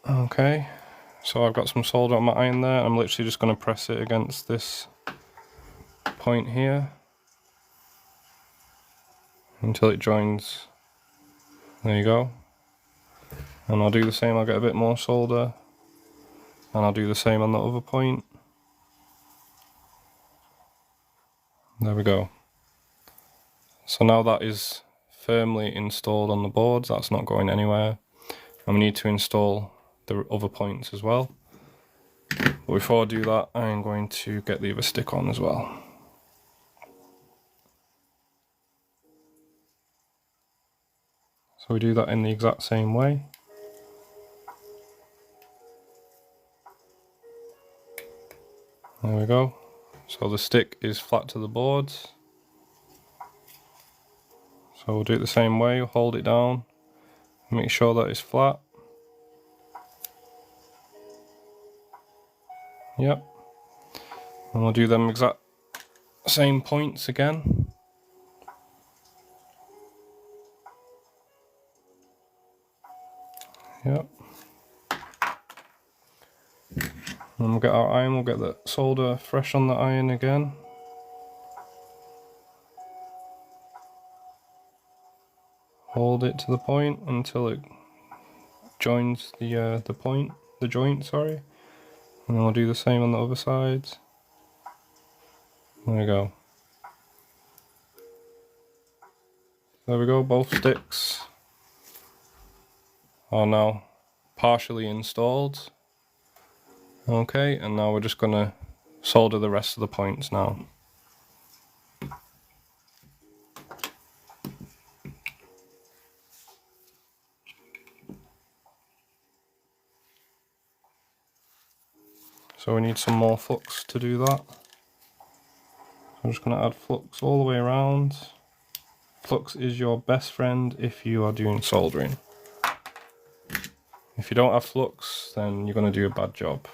Okay, so I've got some solder on my iron there. I'm literally just going to press it against this point here until it joins. There you go. And I'll do the same, I'll get a bit more solder, and I'll do the same on the other point. There we go. So now that is firmly installed on the boards, that's not going anywhere. And we need to install the other points as well. But before I do that, I'm going to get the other stick on as well. So we do that in the exact same way. There we go. So the stick is flat to the boards. So we'll do it the same way, hold it down, make sure that it's flat. Yep. And we'll do them exact same points again. Yep. And we'll get our iron, we'll get the solder fresh on the iron again. Hold it to the point until it joins the joint, sorry. And then we'll do the same on the other sides. There we go. There we go, both sticks are now partially installed. Okay, and now we're just gonna solder the rest of the points now. So we need some more flux to do that. I'm just going to add flux all the way around. Flux is your best friend if you are doing soldering. If you don't have flux, then you're going to do a bad job.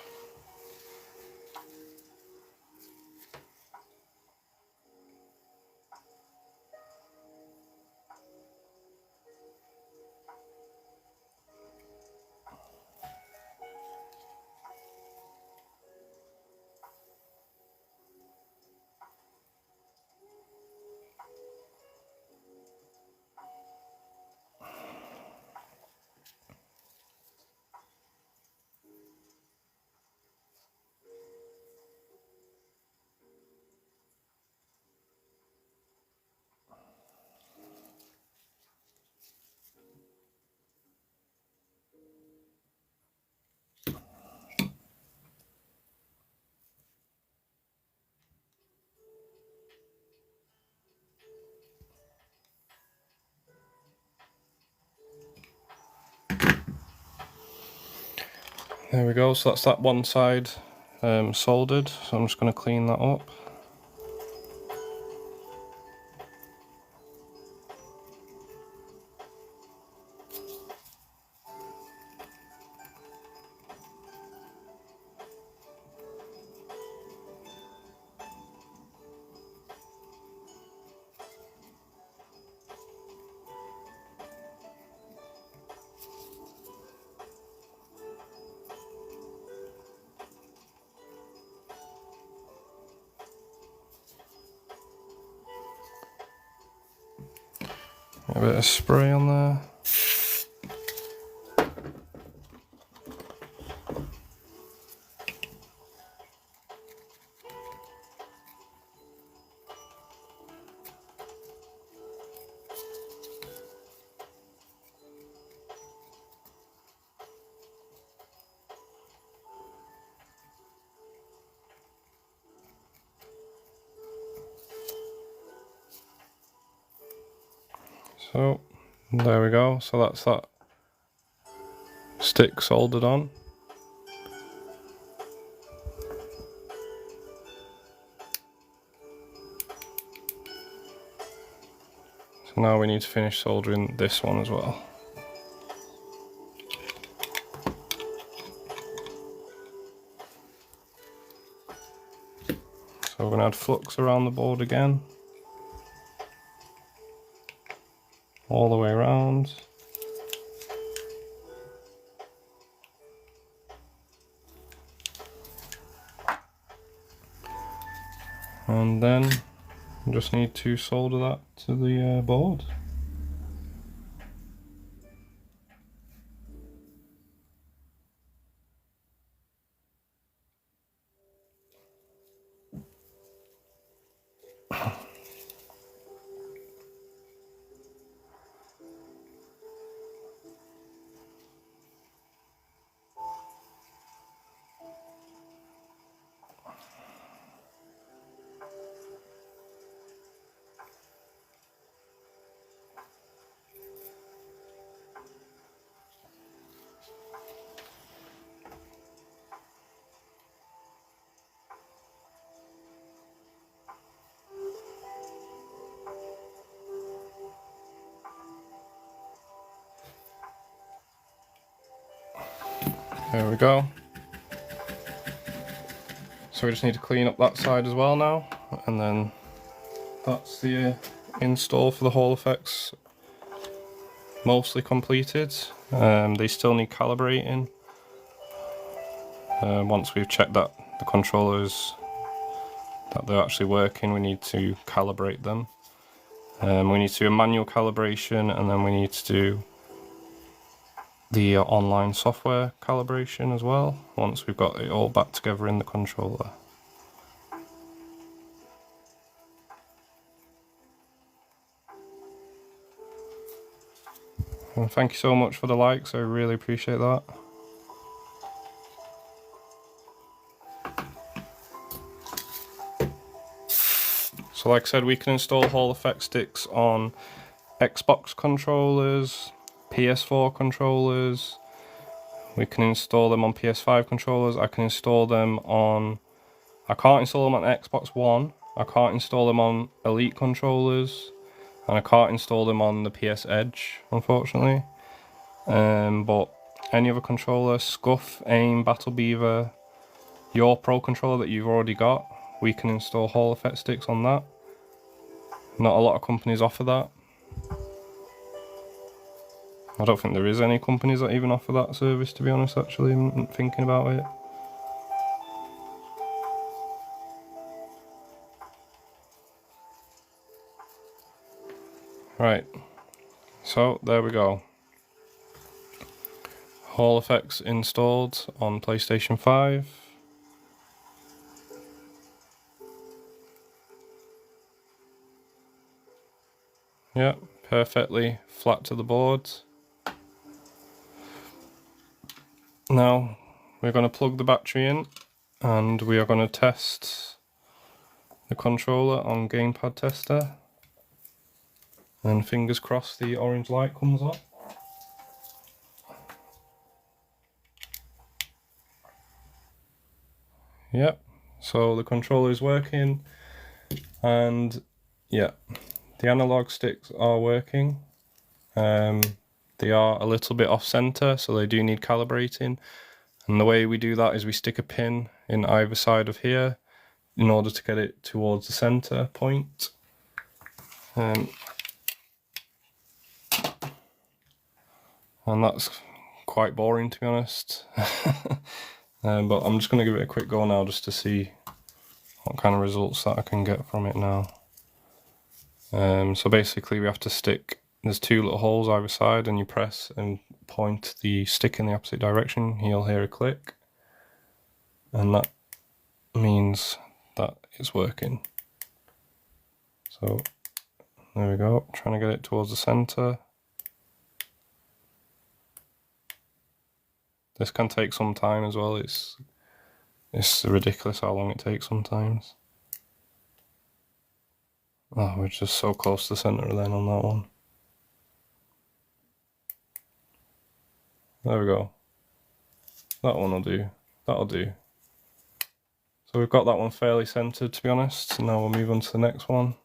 There we go, so that's that one side soldered, so I'm just going to clean that up. A bit of spray on there. So there we go, so that's that stick soldered on. So now we need to finish soldering this one as well. So we're going to add flux around the board again. All the way around. And then we just need to solder that to the board. There we go. So we just need to clean up that side as well now, and then that's the install for the Hall effects mostly completed. They still need calibrating, Once we've checked that the controllers, that they're actually working, we need to calibrate them. We need to do a manual calibration, and then we need to do the online software calibration as well, once we've got it all back together in the controller. And thank you so much for the likes, I really appreciate that. So like I said, we can install Hall Effect sticks on Xbox controllers, PS4 controllers, we can install them on PS5 controllers, I can install them on... I can't install them on Xbox One, I can't install them on Elite controllers, and I can't install them on the PS Edge, unfortunately. But any other controller, Scuff, AIM, Battle Beaver, your Pro controller that you've already got, we can install Hall Effect sticks on that. Not a lot of companies offer that. I don't think there is any companies that even offer that service, to be honest, actually, I'm thinking about it. Right, so there we go. Hall Effects installed on PlayStation 5. Yeah, perfectly flat to the board. Now we're going to plug the battery in and we are going to test the controller on Gamepad Tester. And fingers crossed the orange light comes on. Yep, so the controller is working, and yeah, the analog sticks are working. They are a little bit off center, so they do need calibrating. And the way we do that is we stick a pin in either side of here in order to get it towards the center point. And that's quite boring, to be honest. But I'm just going to give it a quick go now just to see what kind of results that I can get from it now. So basically we have to stick, there's two little holes either side, and you press and point the stick in the opposite direction, you'll hear a click, and that means that it's working. So there we go, trying to get it towards the center. This can take some time as well, it's ridiculous how long it takes sometimes. Oh, we're just so close to the center then on that one. There we go. That one will do. That'll do. So we've got that one fairly centered, to be honest. Now we'll move on to the next one.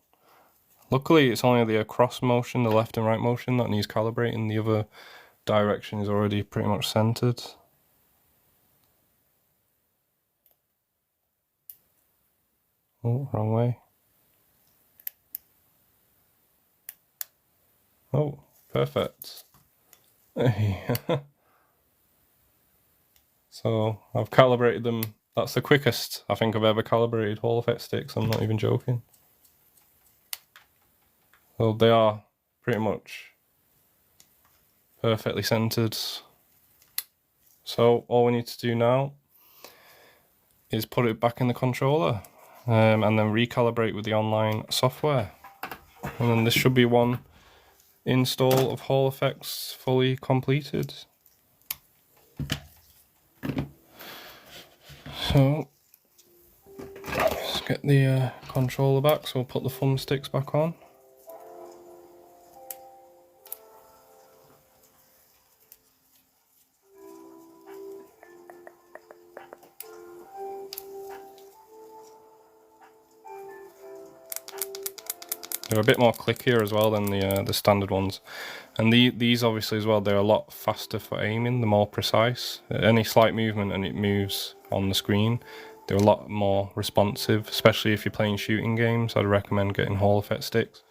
Luckily it's only the across motion, the left and right motion, that needs calibrating. The other direction is already pretty much centered. Oh, wrong way. Oh, perfect. So I've calibrated them. That's the quickest I think I've ever calibrated Hall Effect sticks, I'm not even joking. So they are pretty much perfectly centered. So all we need to do now is put it back in the controller and then recalibrate with the online software. And then this should be one install of Hall Effects fully completed. So let's get the controller back, so we'll put the thumbsticks back on. They're a bit more clickier as well than the standard ones, and these obviously as well, they're a lot faster for aiming, they're more precise. Any slight movement and it moves on the screen. They're a lot more responsive, especially if you're playing shooting games. I'd recommend getting Hall Effect sticks.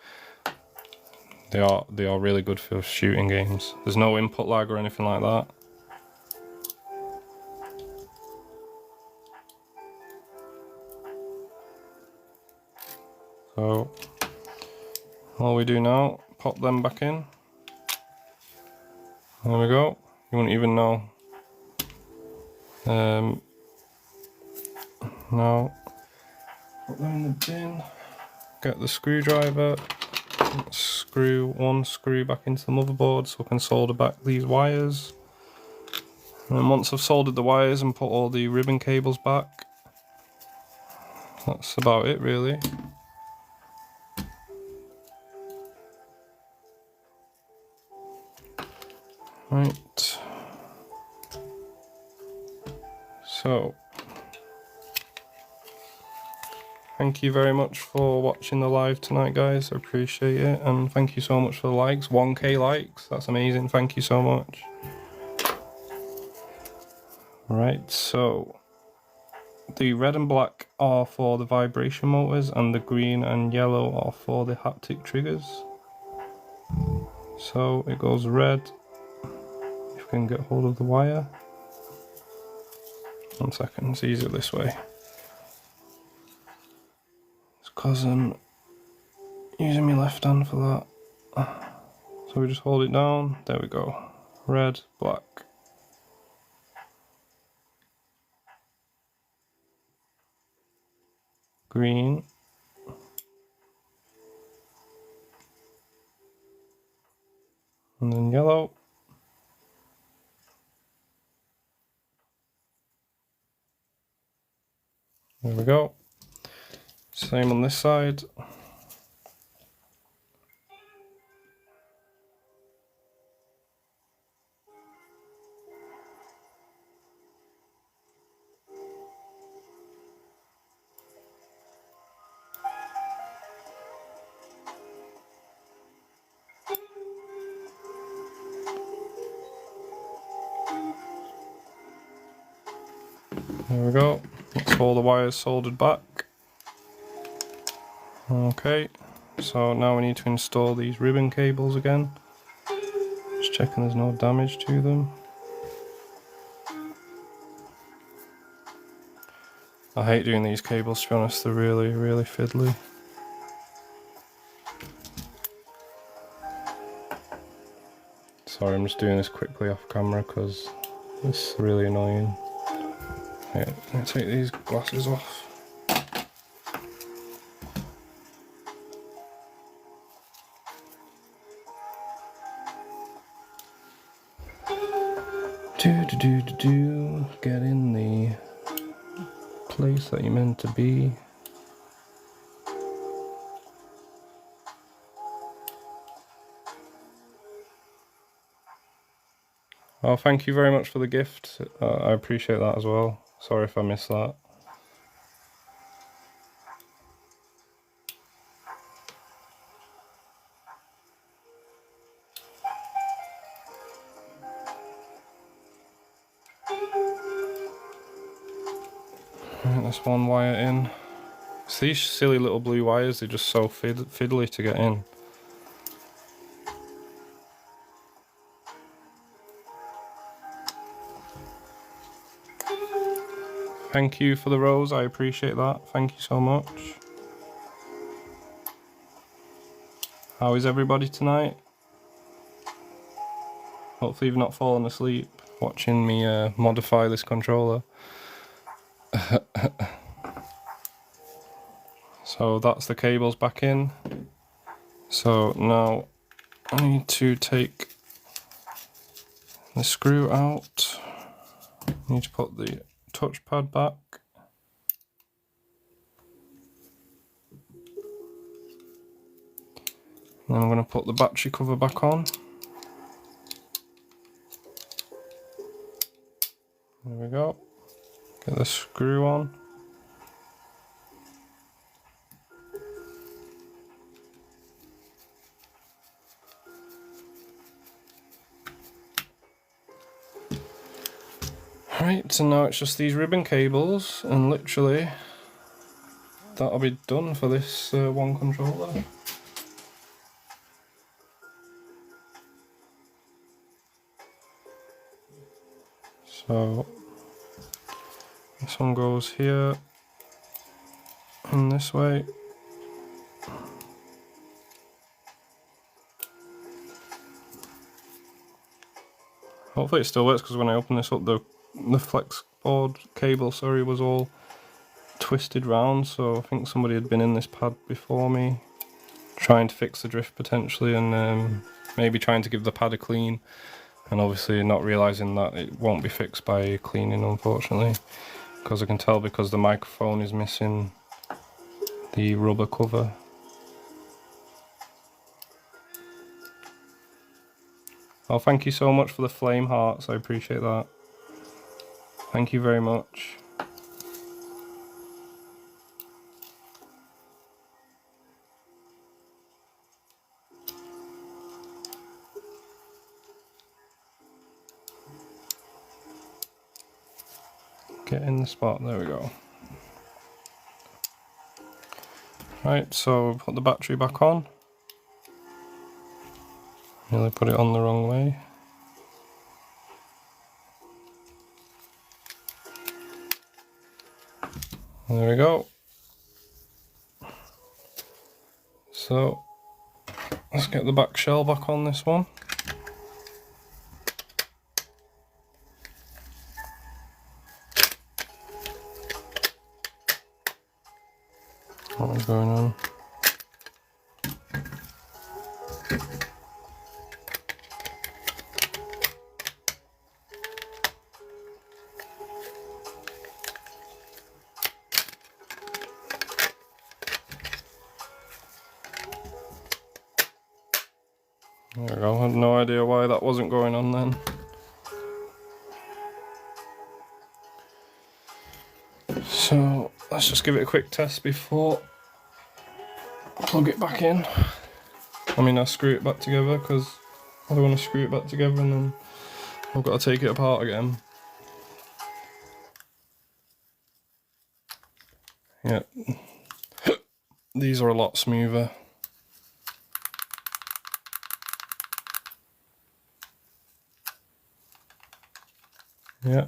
They are really good for shooting games. There's no input lag or anything like that. So all we do now, pop them back in. There we go. You wouldn't even know. Now put them in the bin. Get the screwdriver. Screw one screw back into the motherboard so I can solder back these wires. And then once I've soldered the wires and put all the ribbon cables back, that's about it really. Right. So, thank you very much for watching the live tonight, guys. I appreciate it, and thank you so much for the likes. 1K likes, that's amazing. Thank you so much. Right, so the red and black are for the vibration motors, and the green and yellow are for the haptic triggers. So it goes red. If we can get hold of the wire. 1 second, it's easier this way. It's because I'm using my left hand for that. So we just hold it down, there we go. Red, black. Green. And then yellow. There we go. Same on this side. There we go. That's all the wires soldered back. Okay, so now we need to install these ribbon cables again. Just checking there's no damage to them. I hate doing these cables, to be honest, they're really, really fiddly. Sorry, I'm just doing this quickly off camera because it's really annoying. Right, I'm going to take these glasses off. Get in the place that you're meant to be. Oh, thank you very much for the gift. I appreciate that as well. Sorry if I missed that. Right, that's one wire in. It's these silly little blue wires, they're just so fiddly to get in. Thank you for the rose, I appreciate that. Thank you so much. How is everybody tonight? Hopefully you've not fallen asleep watching me modify this controller. So that's the cables back in. So now I need to take the screw out. I need to put the touchpad back. And then I'm going to put the battery cover back on. There we go. Get the screw on. Right, so now it's just these ribbon cables, and literally that'll be done for this one controller. So this one goes here and this way. Hopefully it still works, because when I opened this up, the flex board cable, sorry, was all twisted round, so I think somebody had been in this pad before me trying to fix the drift potentially, and maybe trying to give the pad a clean, and obviously not realising that it won't be fixed by cleaning, unfortunately, because I can tell because the microphone is missing the rubber cover. Oh, thank you so much for the flame hearts, I appreciate that. Thank you very much. Get in the spot, there we go. Right, so put the battery back on. Nearly put it on the wrong way. There we go. So let's get the back shell back on this one. What is going on? There we go, I had no idea why that wasn't going on then. So let's just give it a quick test before I plug it back in. I mean, I screw it back together, because I don't want to screw it back together and then I've got to take it apart again. Yeah, these are a lot smoother. Yeah,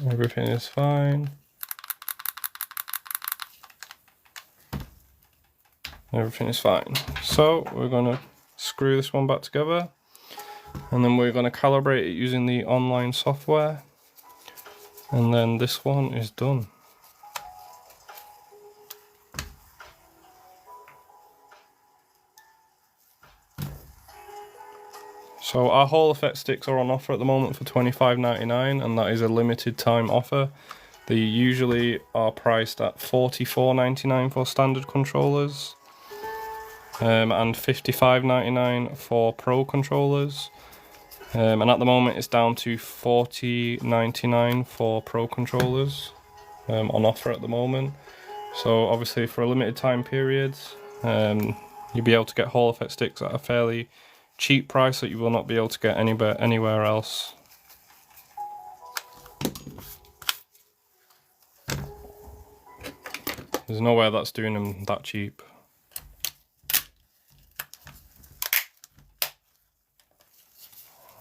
everything is fine. Everything is fine. So we're going to screw this one back together, and then we're going to calibrate it using the online software, and then this one is done. So our Hall Effect sticks are on offer at the moment for $25.99, and that is a limited time offer. They usually are priced at $44.99 for standard controllers, and $55.99 for pro controllers, and at the moment it's down to $40.99 for pro controllers on offer at the moment. So obviously for a limited time period, you'll be able to get Hall Effect sticks at a fairly cheap price that you will not be able to get anywhere else. There's nowhere that's doing them that cheap.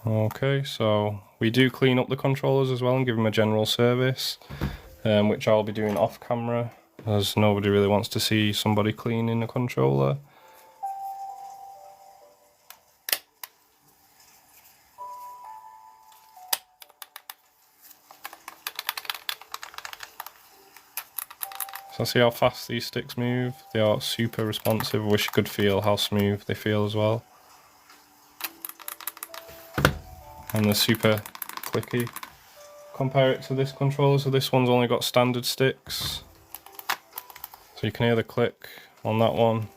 Okay, so we do clean up the controllers as well and give them a general service, which I'll be doing off camera, as nobody really wants to see somebody cleaning a controller. So see how fast these sticks move? They are super responsive. I wish you could feel how smooth they feel as well. And they're super clicky. Compare it to this controller, so this one's only got standard sticks. So you can hear the click on that one.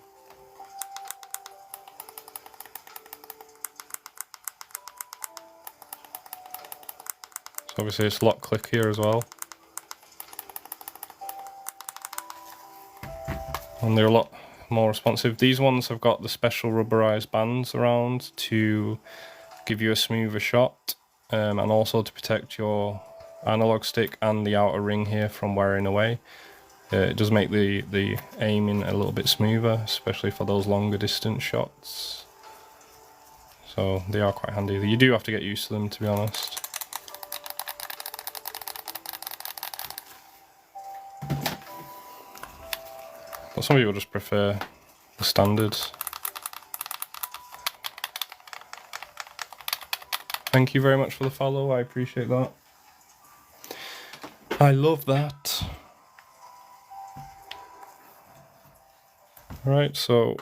So obviously it's a lot clickier as well. And they're a lot more responsive. These ones have got the special rubberized bands around to give you a smoother shot, and also to protect your analog stick and the outer ring here from wearing away. It does make the aiming a little bit smoother, especially for those longer distance shots. So they are quite handy. You do have to get used to them, to be honest. But some people just prefer the standards. Thank you very much for the follow, I appreciate that. I love that. Right, so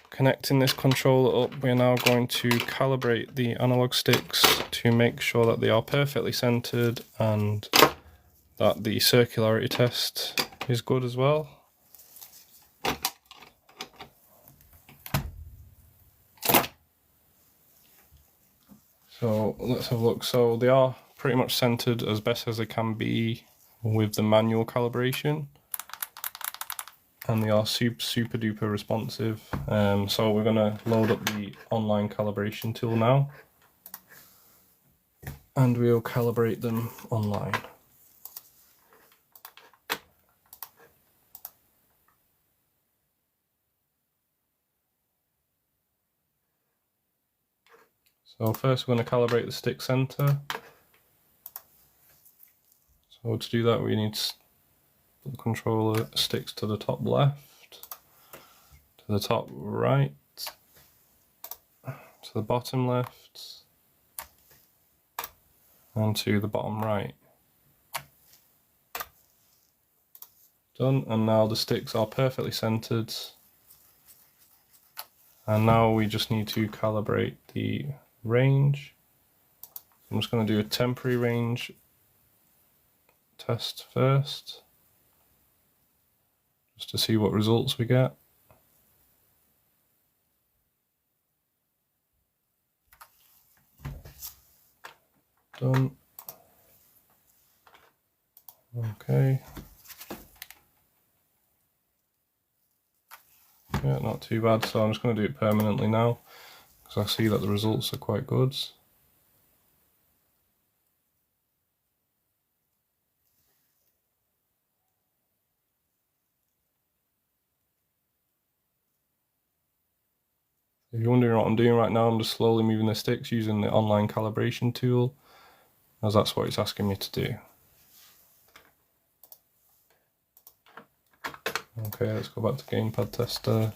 connecting this controller up, we're now going to calibrate the analog sticks to make sure that they are perfectly centered and that the circularity test is good as well. So let's have a look. So they are pretty much centered as best as they can be with the manual calibration, and they are super duper responsive. So we're going to load up the online calibration tool now, and we'll calibrate them online. So first we're going to calibrate the stick center. So to do that we need the controller sticks to the top left, to the top right, to the bottom left, and to the bottom right. Done, and now the sticks are perfectly centered. And now we just need to calibrate the range. I'm just going to do a temporary range test first, just to see what results we get. Done. Okay. Yeah, not too bad, so I'm just going to do it permanently now, because I see that the results are quite good. If you're wondering what I'm doing right now, I'm just slowly moving the sticks using the online calibration tool, as that's what it's asking me to do. Okay, let's go back to gamepad tester.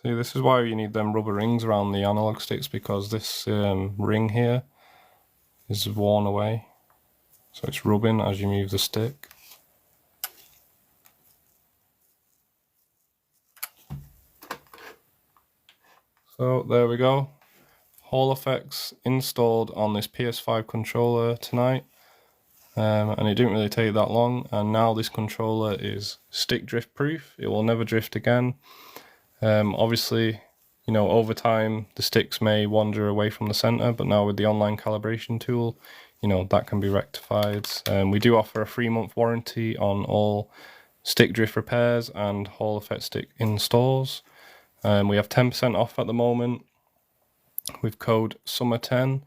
See, this is why you need them rubber rings around the analog sticks, because this ring here is worn away, so it's rubbing as you move the stick. So there we go, Hall effects installed on this PS5 controller tonight, and it didn't really take that long, and now this controller is stick drift proof. It will never drift again. Obviously, you know, over time the sticks may wander away from the center, but now with the online calibration tool, you know, that can be rectified. We do offer a 3-month warranty on all stick drift repairs and Hall effect stick installs. We have 10% off at the moment with code SUMMER10,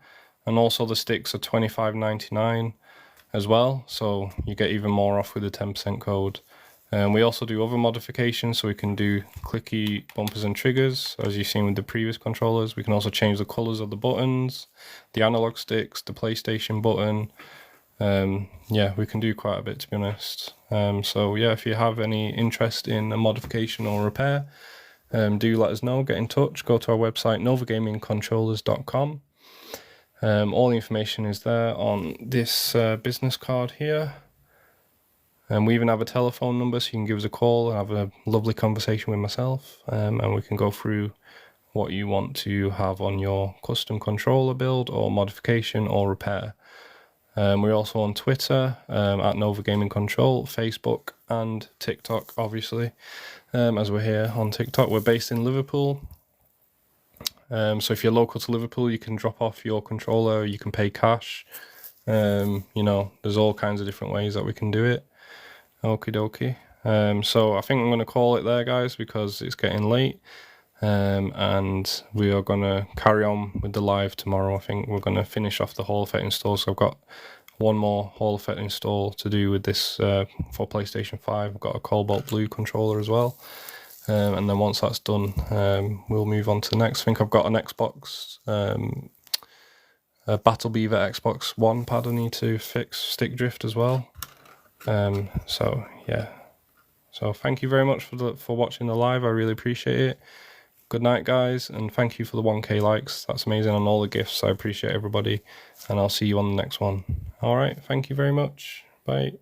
and also the sticks are $25.99 as well, so you get even more off with the 10% code. We also do other modifications, so we can do clicky bumpers and triggers, as you've seen with the previous controllers. We can also change the colours of the buttons, the analog sticks, the PlayStation button. Yeah, we can do quite a bit, to be honest. So yeah, if you have any interest in a modification or repair, do let us know, get in touch, go to our website novagamingcontrollers.com. All the information is there on this business card here. And we even have a telephone number, so you can give us a call and have a lovely conversation with myself, and we can go through what you want to have on your custom controller build or modification or repair. We're also on Twitter at Nova Gaming Control, Facebook and TikTok, obviously, as we're here on TikTok. We're based in Liverpool, so if you're local to Liverpool, you can drop off your controller, you can pay cash. You know, there's all kinds of different ways that we can do it. Okie dokie. So I think I'm going to call it there, guys, because it's getting late, and we are going to carry on with the live tomorrow. I think we're going to finish off the Hall effect install, so I've got one more Hall effect install to do with this for PlayStation 5. I've got a Cobalt Blue controller as well. And then once that's done, we'll move on to the next. I think I've got an Xbox, a Battle Beaver Xbox One pad I need to fix stick drift as well. So yeah. So thank you very much for watching the live. I really appreciate it. Good night, guys, and thank you for the 1K likes. That's amazing, and all the gifts. I appreciate everybody, and I'll see you on the next one. All right, thank you very much. Bye.